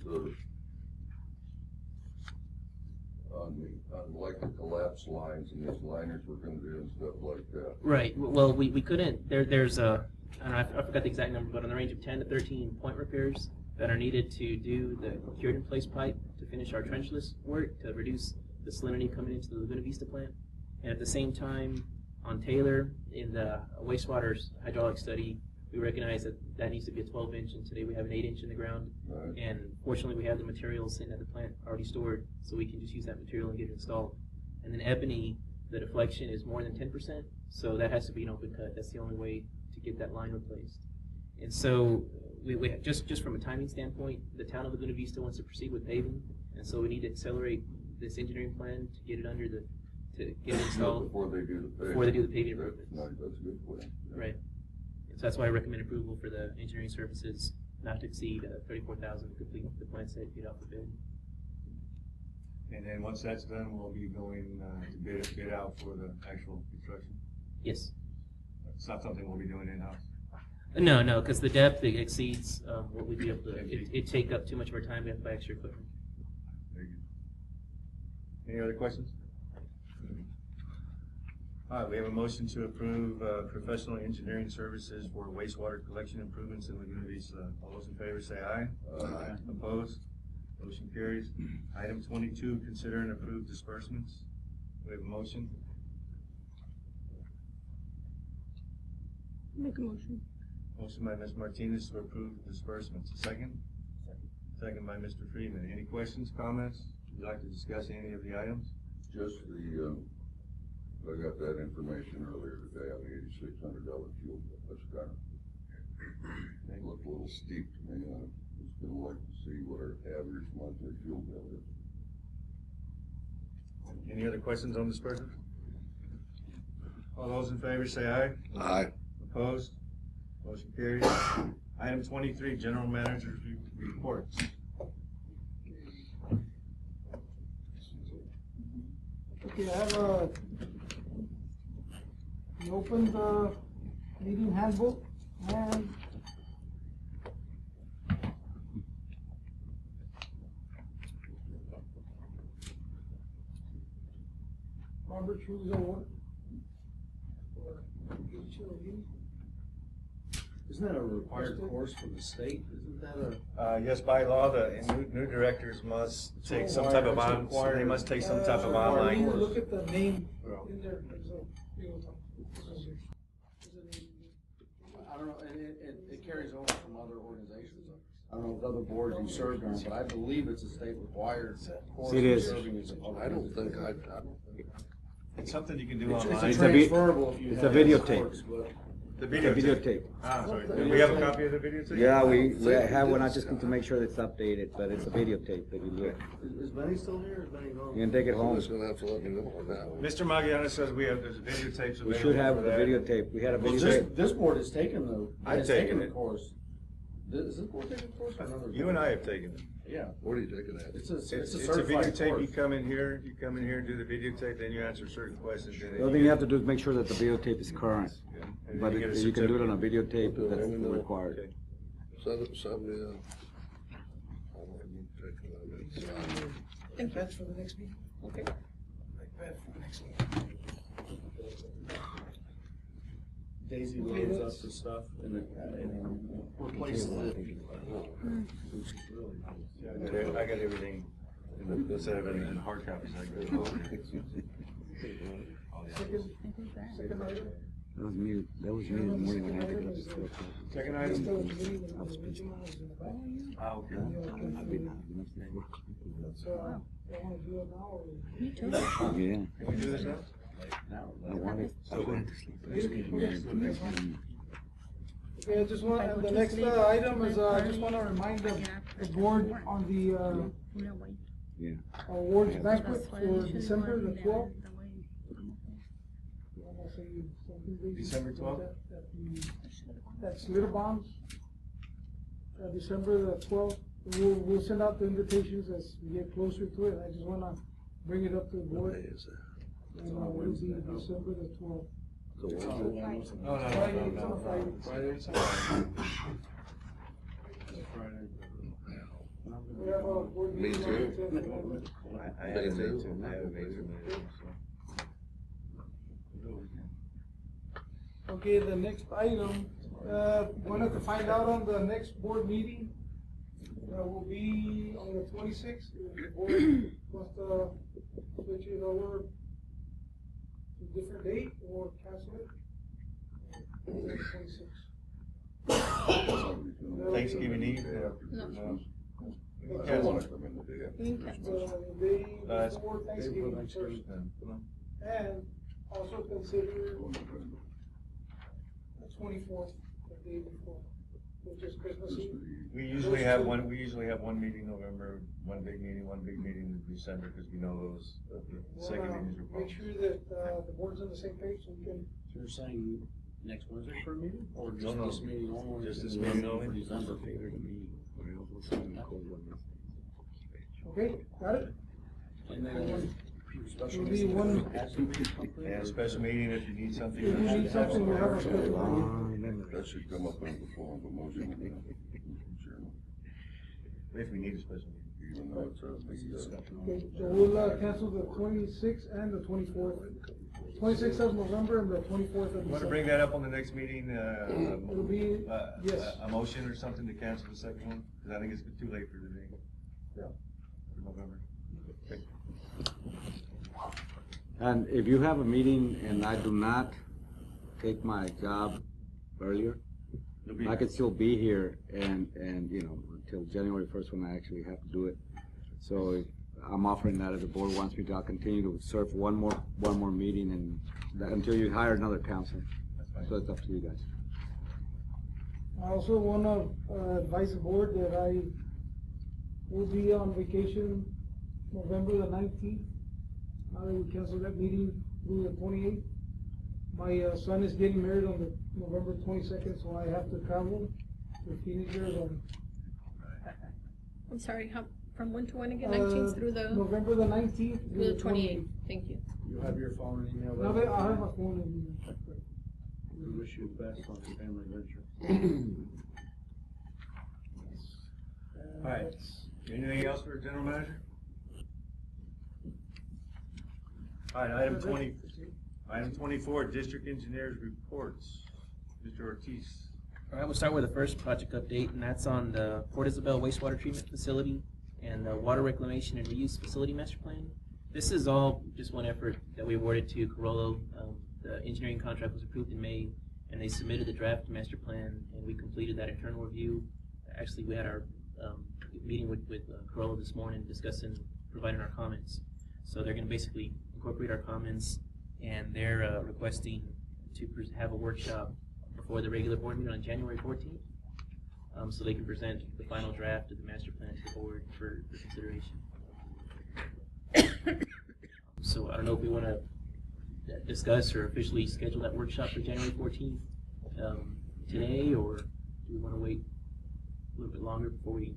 on like the collapse lines and these liners we're gonna do and stuff like that. Right, well, we couldn't, there's a, I don't know, I forgot the exact number, but on the range of 10 to 13 point repairs that are needed to do the cured in place pipe to finish our trenchless work to reduce the salinity coming into the Laguna Vista plant. And at the same time, on Taylor, in the wastewater hydraulic study, we recognize that that needs to be a 12-inch, and today we have an 8-inch in the ground. Right. And fortunately, we have the materials sitting at the plant already stored, so we can just use that material and get it installed. And then Ebony, the deflection is more than 10%, so that has to be an open cut. That's the only way to get that line replaced. And so, we just from a timing standpoint, the town of Laguna Vista wants to proceed with paving, and so we need to accelerate this engineering plan to get it under the, to get it installed Before they do the paving. before they do the paving That's improvements. nice, that's a good plan. Right. So that's why I recommend approval for the engineering services not to exceed $34,000 to complete the plan set, get off the bid. And then once that's done, we'll be going to bid out for the actual construction. Yes. It's not something we'll be doing in-house. No, because the depth exceeds what we'd be able to. It'd take up too much of our time. We have to buy extra equipment. Very good. Any other questions? All right, we have a motion to approve professional engineering services for wastewater collection improvements in Laguna Vista. All those in favor say aye. Aye. Opposed? Motion carries. Item 22, consider and approve disbursements. We have a motion. Make a motion. Motion by Ms. Martinez to approve disbursements. A second? Second by Mr. Freeman. Any questions, comments? Would you like to discuss any of the items? Just the, I got that information earlier today on the $8,600 fuel bill. That's kind of, looked a little steep to me. I was gonna like to see what our average monthly fuel bill is. Any other questions on disbursements? All those in favor say aye. Aye. Opposed? Motion carries. Item 23, General Manager's reports. Okay, I have we opened the meeting handbook and Robert Rules of Order. Isn't that a required course from the state? Isn't that a? Yes, by law, the new directors must take some type of they must take some type of online course. Look at the name in there. There's a big old top. There's a name. I don't know, and it carries over from other organizations. I don't know what other boards you served on, but I believe it's a state required course. It is. Serving as a public. I don't think It's something you can do It's online. a transferable if you it's have. a videotape. course, but- The It's a videotape. Ah, sorry. Do we have a copy of the videotape? Yeah, we have one. I just need to make sure it's updated, but it's a videotape that you look. Is Benny still here? Is Benny gone? You can take it home. Somebody's gonna have to let me know on that one. Mr. Magiana says there's videotapes available. We should have for the that. videotape. We had a Well, videotape. this board has taken I've has taken the it. course. Is this board taking the course or another? You and I have taken it. Yeah. What are you taking at? It's a It's a certified videotape. You course. come in here, do the videotape, then you answer certain questions. and The then only thing you have to do is make sure that the videotape is current. Yeah. And then But you get a you can do it on a certificate. videotape, that's Let me know. required. Okay. Send me, I'll let you take it. That's for the next meeting. Okay. Bad for the next meeting. Daisy loads up the stuff and replaces it. Yeah, I got everything Instead of in hard copies, I agree. Second item. That was me in the morning when I had to go to school. Second List item? of meeting of the regionals in the back. Ah, okay. I've been upstairs working. That's, I wanna do it now or? Me too. Yeah. Can we do this now? I wanted to sleep. Okay, I just want, and the next item is, I just wanna remind the board on the, Yeah. awards banquet for December the 12th. December 12th? That's Little Bombs. December the 12th. We'll send out the invitations as we get closer to it. I just wanna bring it up to the board. And it'll be December the 12th. No. It's on Friday. We have a board Me meeting on too. the 10th. I have a major meeting. Okay, the next item, wanted to find out on the next board meeting, will be on the 26th. The board wants to switch it over to a different date or cancel it. 26th. Thanksgiving Eve? No. Cancel it. The day before Thanksgiving first. And also consider the 24th, the day before, which is Christmas Eve. We usually have one meeting in November, one big meeting in December, because we know those, the second meetings are Make both. sure that, the board's on the same page so we can. So you're saying next Wednesday for a meeting, or just No. this meeting only? Just this meeting only. For December. Okay, got it? And then special It'll be meeting. one, And a special meeting if you need something. if you need something, we'll have a special meeting. That should come up in the form of a motion, Chairman, If we need a special meeting. even though it's the, Okay, so we'll, cancel the 26th and the 24th. 26th of November and the 24th of Want to December. bring that up on the next meeting, It'll be, yes. a motion or something to cancel the second one? Because I think it's too late for today. Yeah. For November. Okay. And if you have a meeting and I do not take my job earlier, You'll be- I could still be here and, you know, until January 1st when I actually have to do it. So if I'm offering that if the board wants me to, I'll continue to serve one more meeting and until you hire another council. That's fine. So it's up to you guys. I also wanna, advise the board that I will be on vacation November the 19th. I will cancel that meeting through the 28th. My, son is getting married on the November 22nd, so I have to travel to Phoenix, Arizona. I'm sorry, from when to when again? 19th through the, November the 19th through the 28th. Thank you. You have your phone and email. Now, I have my phone and email. We wish you the best on your family venture. All right. Anything else for the general manager? All right, item 24, district engineers reports. Mr. Ortiz. All right, we'll start with the first project update, and that's on the Port Isabel wastewater treatment facility and the water reclamation and reuse facility master plan. This is all just one effort that we awarded to Carollo. The engineering contract was approved in May, and they submitted the draft master plan, and we completed that internal review. Actually, we had our meeting with Carollo this morning discussing, providing our comments. So they're gonna basically incorporate our comments, and they're requesting to have a workshop before the regular board meeting on January 14th, so they can present the final draft of the master plan to the board for consideration. So I don't know if we want to discuss or officially schedule that workshop for January 14th today, or do we want to wait a little bit longer before we?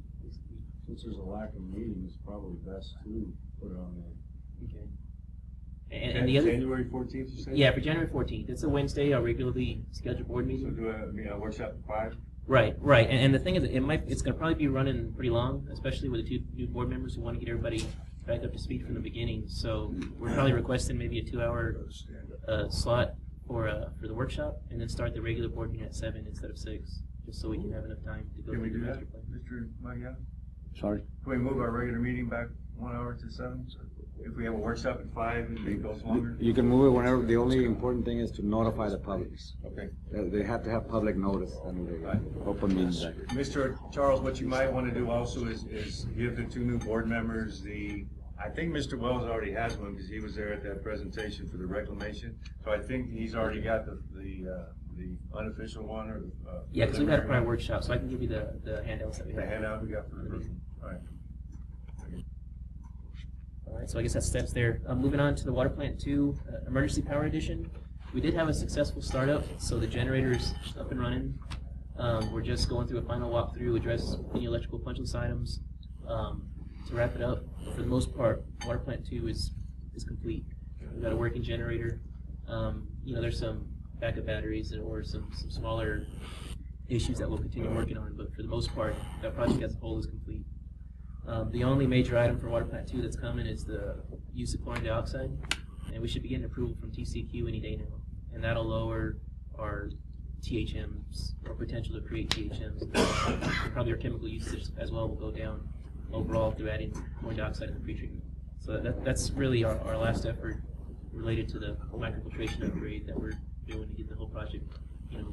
Since there's a lack of meetings, it's probably best to put it on the. Okay. And the other. January 14th, you said? Yeah, for January 14th. It's a Wednesday, our regularly scheduled board So meeting. do a workshop at 5? Right. And the thing is, it's going to probably be running pretty long, especially with the two new board members who want to get everybody back up to speed from the beginning. So we're probably requesting maybe a 2-hour slot for the workshop, and then start the regular board meeting at 7 instead of 6, just so we can have enough time to go Can we through do the that, master plan. Mr. Mariano? Sorry? Can we move our regular meeting back 1 hour to 7? If we have a workshop at 5 and it goes longer? You can move it whenever, the only important thing is to notify the public. Okay. They have to have public notice and they open meetings day. Mr. Charles, what you might want to do also is give the 2 new board members I think Mr. Wells already has one because he was there at that presentation for the reclamation. So I think he's already got the unofficial one or. Yeah, because we've had a prior workshop, so I can give you the handouts that we The have. handout we got for the first one. All right. All right, so I guess that's steps there. Moving on to the water plant 2, emergency power edition. We did have a successful startup, so the generator's up and running. We're just going through a final walkthrough, address any electrical punch list items. To wrap it up, for the most part, water plant 2 is complete. We've got a working generator. There's some backup batteries or some smaller issues that we'll continue working on, but for the most part, that project as a whole is complete. The only major item for water plant 2 that's coming is the use of chlorine dioxide, and we should be getting approval from TCQ any day now, and that'll lower our THMs or potential to create THMs. And probably our chemical usage as well will go down overall through adding chlorine dioxide in the pretreatment. So that's really our last effort related to the microfiltration upgrade that we're doing to get the whole project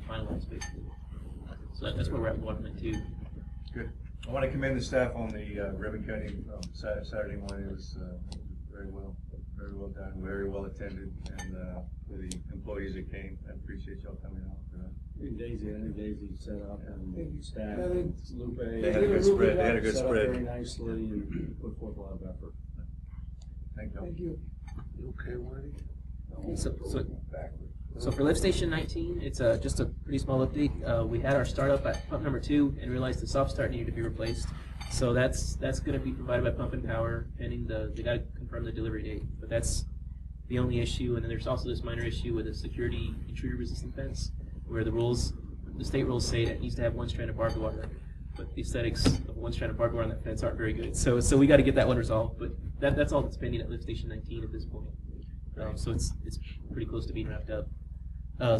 finalized basically. So that's where we're at with water plant 2. Good. I want to commend the staff on the ribbon cutting Saturday morning. It was very well done, very well attended, and for the employees that came, I appreciate y'all coming out for that. Daisy, I think Daisy set up and staff, Yeah, Lupe. They had a good spread. They had a good Set up very spread. nicely and put forth a lot of effort. Thank you. Thank you. You okay, Woody? So for lift station 19, it's just a pretty small update. We had our startup at pump number 2 and realized the soft start needed to be replaced. So that's going to be provided by Pump and Power, pending they got to confirm the delivery date. But that's the only issue. And then there's also this minor issue with a security intruder resistant fence, where the state rules say that it needs to have one strand of barbed wire, but the aesthetics of one strand of barbed wire on that fence aren't very good. So we got to get that one resolved. But that's all that's pending at lift station 19 at this point. So it's pretty close to being wrapped up.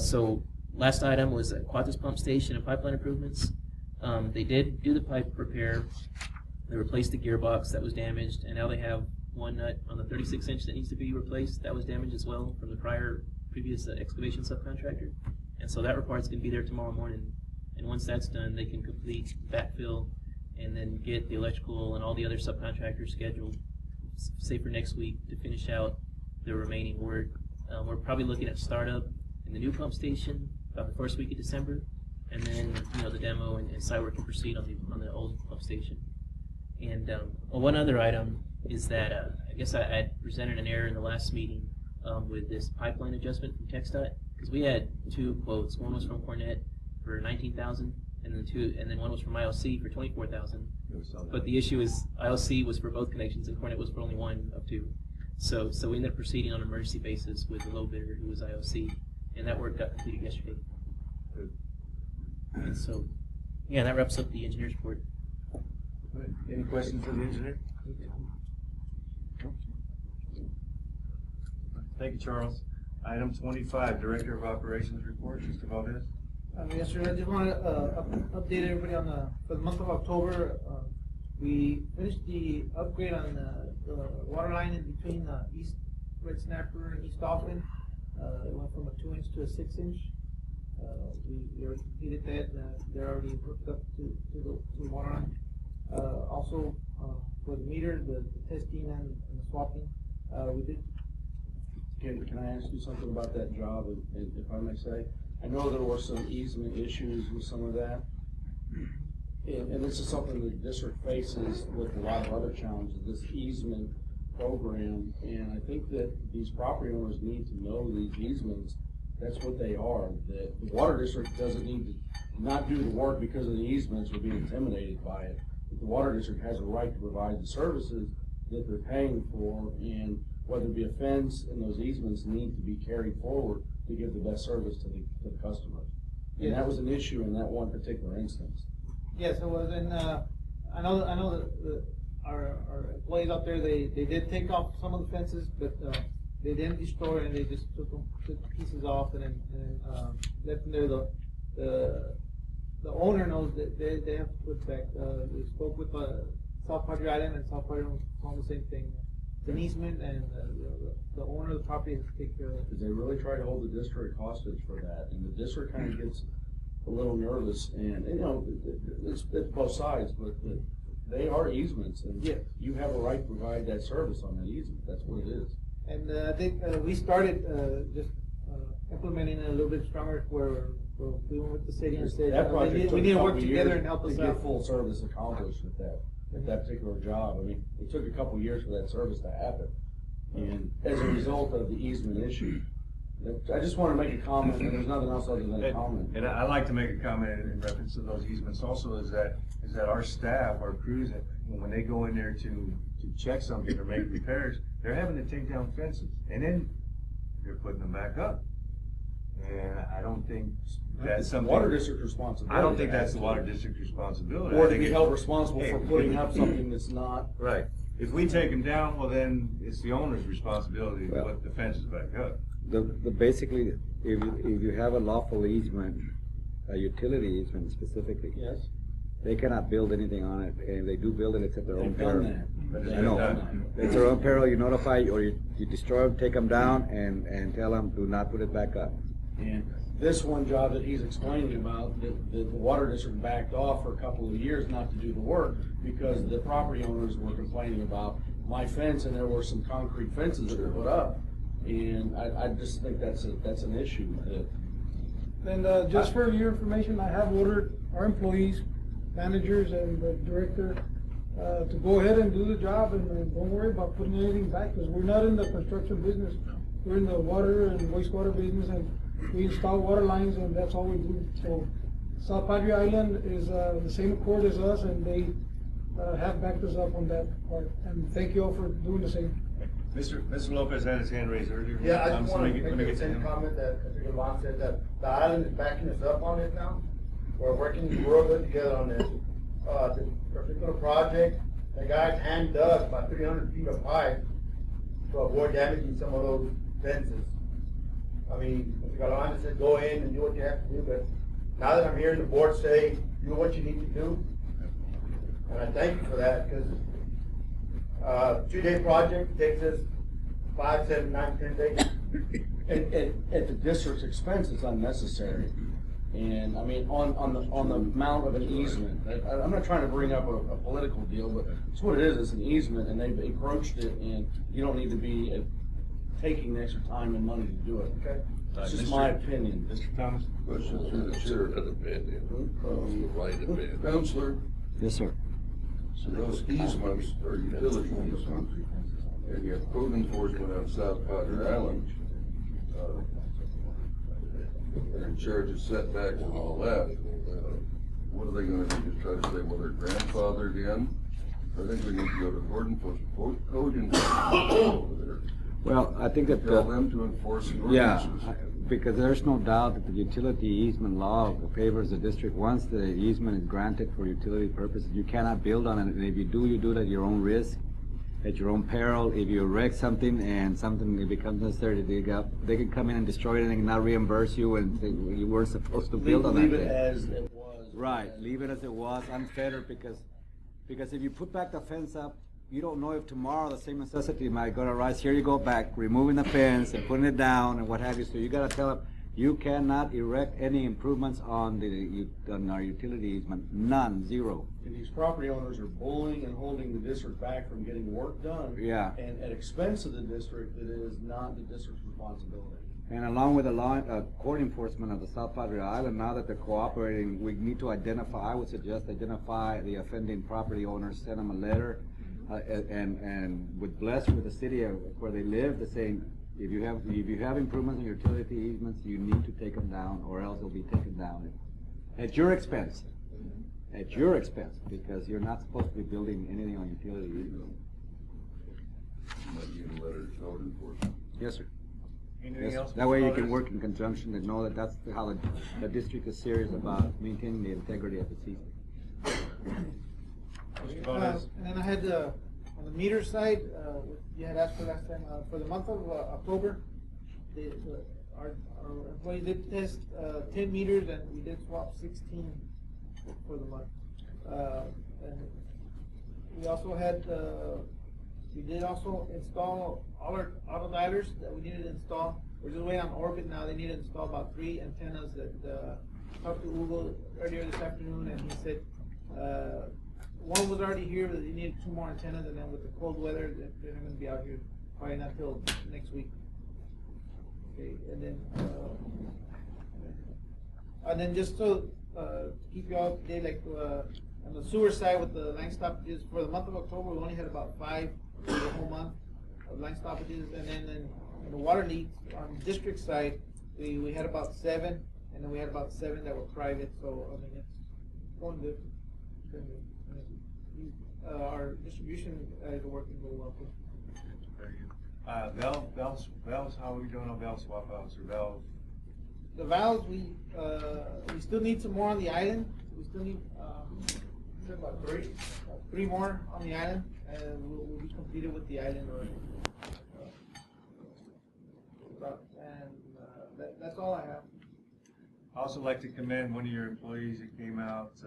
So last item was a Quatis pump station and pipeline improvements. They did do the pipe repair. They replaced the gearbox that was damaged, and now they have one nut on the 36-inch that needs to be replaced. That was damaged as well from the previous excavation subcontractor. And so that report's going to be there tomorrow morning. And once that's done, they can complete backfill and then get the electrical and all the other subcontractors scheduled, say for next week, to finish out the remaining work. We're probably looking at startup in the new pump station about the first week of December, and then the demo and site work can proceed on the old pump station. And one other item is that I guess I presented an error in the last meeting with this pipeline adjustment from TxDOT, because we had 2 quotes. One was from Cornet for $19,000, and then one was from IOC for $24,000. But the issue is IOC was for both connections, and Cornet was for only one of 2. So we ended up proceeding on an emergency basis with the low bidder, who was IOC, and that work got completed yesterday. Good. And so, yeah, that wraps up the engineer's report. Any questions for the engineer? Thank you, Charles. Item 25, Director of Operations report, Mr. Valdez. Yes, sir. I just want to update everybody on for the month of October. We finished the upgrade on the water line in between East Red Snapper and East Dolphin. It went from a 2-inch to a 6-inch. We already completed that. They're already hooked up to the water line. Also, for the meter, the testing and the swapping, we did. Can I ask you something about that job, if I may say? I know there were some easement issues with some of that. And this is something the district faces with a lot of other challenges, this easement program. And I think that these property owners need to know these easements. That's what they are. The water district doesn't need to not do the work because of the easements or be intimidated by it. But the water district has a right to provide the services that they're paying for, and whether it be a fence and those easements need to be carried forward to give the best service to the customers. And Yes. that was an issue in that one particular instance. Yes, it was, and I know that our employees out there, they did take off some of the fences, but they didn't destroy, and they just took pieces off and then left them there. The owner knows that they have to put back. We spoke with South Padre Island and South Padre own the same thing. It's an easement, and the owner of the property has to take care of it. Because they really try to hold the district hostage for that, and the district kind of gets a little nervous, and, you know, it's both sides, but they are easements, and Yeah. you have a right to provide that service on that easement, that's what it is. And we started just implementing it a little bit stronger, where we're doing with the city and said, That project took we a need to work couple together years and help us to get out. full service accomplished at that particular job. I mean, it took a couple years for that service to happen. And as a result of the easement issue, I just want to make a comment, and there's nothing else other than a comment. And I'd like to make a comment in reference to those easements also, is that our staff, our crews, when they go in there to check something or make repairs, they're having to take down fences, and then they're putting them back up. And I don't think that's something. Water district responsibility. I don't think that's the water district's responsibility. Or I to think be it's- held responsible Hey, for putting up something that's not. Right. If we take them down, well, then it's the owner's responsibility to Well- put the fences back up. The basically, if you have a lawful easement, a utility easement specifically, Yes. they cannot build anything on it, and they do build it, it's at their own They've done peril. that. But I know, it's their own peril, you notify, or you destroy them, take them down, and tell them, do not put it back up. And this one job that he's explaining about, the water district backed off for a couple of years not to do the work because the property owners were complaining about my fence, and there were some concrete fences that were put up. And I just think that's an issue that. And just for your information, I have ordered our employees, managers, and the director to go ahead and do the job, and don't worry about putting anything back, because we're not in the construction business. We're in the water and wastewater business, and we install water lines, and that's all we do. So South Padre Island is the same accord as us, and they have backed us up on that part. And thank you all for doing the same. Mr. Lopez had his hand raised earlier. Yeah, I just So want let to me make get the to same him. comment that Mr. Gavon said, that the island is backing us up on it now. We're working real good together on this. This particular project, the guys hand dug about 300 feet of pipe to avoid damaging some of those fences. I mean, Mr. Galvan said, go in and do what you have to do, but now that I'm hearing the board say, do what you need to do, and I thank you for that, because 2-day project takes us 5, 7, 9, 10 days. At the district's expense, it's unnecessary. And, I mean, on the amount of an easement, I'm not trying to bring up a political deal, but it's what it is, it's an easement, and they've encroached it, and you don't need to be taking the extra time and money to do it. Okay. It's just my opinion. Mr. Thomas? Question through the chair. An opinion, the right opinion. Counselor, Yes, sir. so those easements are utility easements, and you have code enforcement on South Padre Island. They're in charge of setbacks and all that. What are they gonna do, just try to say, well, they're grandfathered in? I think we need to go to code enforcement over there. Well, I think that, Tell them to enforce the yeah, ordinances. because there's no doubt that the utility easement law favors the district. Once the easement is granted for utility purposes, you cannot build on it, and if you do it at your own risk, at your own peril. If you wreck something and something it becomes necessary to dig up, they can come in and destroy it and not reimburse you and say, well, you weren't supposed to build on that Leave it thing. as it was. Right, leave it as it was, unfettered, because if you put back the fence up, you don't know if tomorrow the same necessity might go to arise. Here you go back, removing the fence and putting it down and what have you. So you gotta tell them, you cannot erect any improvements on our utility easement, none, zero. And these property owners are bullying and holding the district back from getting work done. Yeah. And at expense of the district, that is not the district's responsibility. And along with the law, court enforcement of the South Padre Island, now that they're cooperating, we need to identify, I would suggest identify the offending property owners, send them a letter, and with blessed with the city of where they live, they're saying, if you have improvements in your utility easements, you need to take them down, or else they'll be taken down at your expense. At your expense, because you're not supposed to be building anything on utility easements. Might get a letter to code enforcement. Yes, sir. Anything Yes, else? that Mr. way you Valdez? can work in conjunction and know that that's how the district is serious about maintaining the integrity of its easement. Mr. Valdez? And then I had on the meter side, you had asked for last time, for the month of October, our employees did test 10 meters, and we did swap 16 for the month. And We also had, we did also install all our auto dialers that we needed to install. We're just waiting on Orbit now. They need to install about 3 antennas that, talked to Hugo earlier this afternoon, and he said, one was already here, but they needed 2 more antennas, and then with the cold weather, they're not gonna be out here probably not till next week. Okay, and then just to keep you all up to date, like on the sewer side with the line stoppages for the month of October, we only had about 5 for the whole month of line stoppages, and then in the water leaks on the district side, we had about 7, and then we had about 7 that were private. So I mean, it's going good. Our distribution is working really well too. Very good. Valves, how are we doing on valve swap outs or valve? The valves, we still need some more on the island. We still need about 3 more on the island, and we'll be completed with the island already. That's all I have. I also like to commend one of your employees that came out.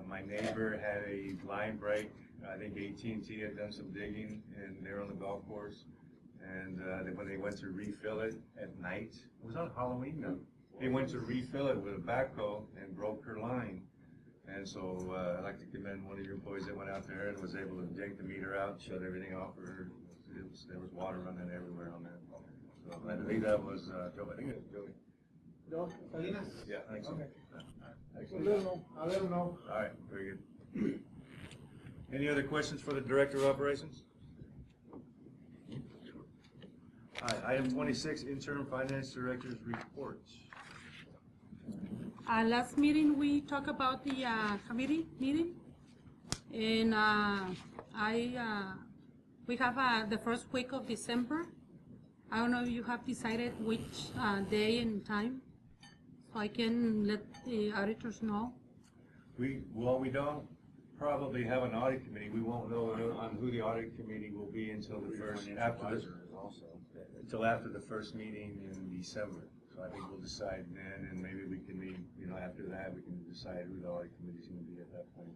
My neighbor had a line break. I think AT&T had done some digging, and they're on the golf course. And when they went to refill it at night, it was on Halloween though. They went to refill it with a backhoe and broke her line. And so I'd like to commend one of your employees that went out there and was able to dig the meter out, shut everything off for her. There was water running everywhere on that. So I believe that was Joey. I think it was Joey. Joe, Salinas? Yeah, I think so. Okay. Excellent. I'll let him know. All right, very good. Any other questions for the Director of Operations? All right, item 26, Interim Finance Director's Report. Last meeting, we talked about the committee meeting, and we have the first week of December. I don't know if you have decided which day and time, so I can let the auditors know. We don't probably have an audit committee. We won't know on who the audit committee will be until the first, until after the first meeting in December. So I think we'll decide then, and maybe we can meet, after that, we can decide who the audit committee is going to be at that point.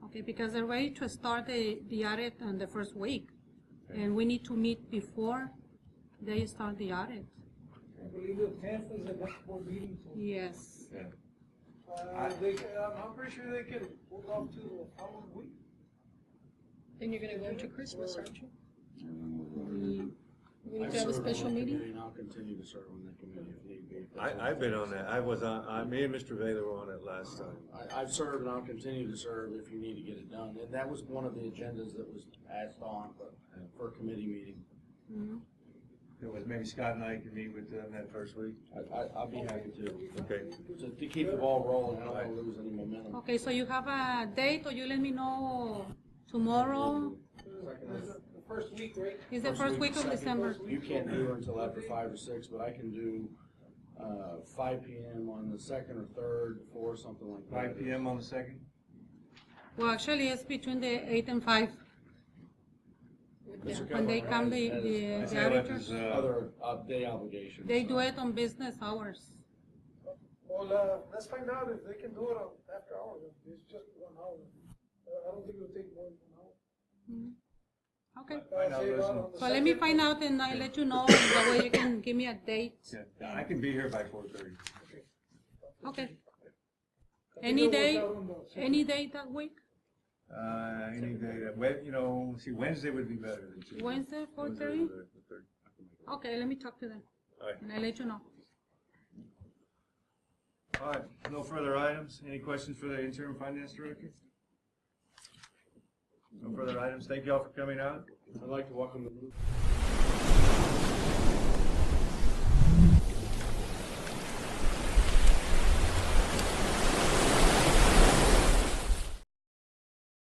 Okay, because they're ready to start the audit on the first week, and we need to meet before they start the audit. I believe the 10th is the next board meeting. So, Yes. Yeah. I'm pretty sure they can hold off to the following week. Then you're gonna go into Christmas, aren't you? We need I've to have a served on special that meeting? committee, and I'll continue to serve on that committee if need be. I've been on that. I was on, me and Mr. Baylor were on it last time. I've served and I'll continue to serve if you need to get it done. And that was one of the agendas that was asked on for a committee meeting. Mhm. It was maybe Scott and I can meet with them that first week. I'll be happy to. Okay. To keep the ball rolling, I don't want to lose any momentum. Okay, so you have a date, or you let me know tomorrow? The first week, right? Is the first week of December? You can't do it until after 5 or 6, but I can do 5 p.m. on the 2nd or 3rd, 4, something like that. 5 p.m. on the 2nd? Well, actually, it's between the 8 and 5. When they come, the auditors, Other day obligations. they do it on business hours. Well, let's find out if they can do it after hours. It's just 1 hour. I don't think it'll take more than 1 hour. Okay, Find out, listen. so let me find out and I'll let you know, that way you can give me a date. Yeah, I can be here by 4:30. Okay. Any day that week? Any day that, see, Wednesday would be better than Tuesday. Wednesday, 4:30? Okay, let me talk to them, All right. and I'll let you know. All right, no further items. Any questions for the interim finance director? No further items. Thank you all for coming out. I'd like to welcome the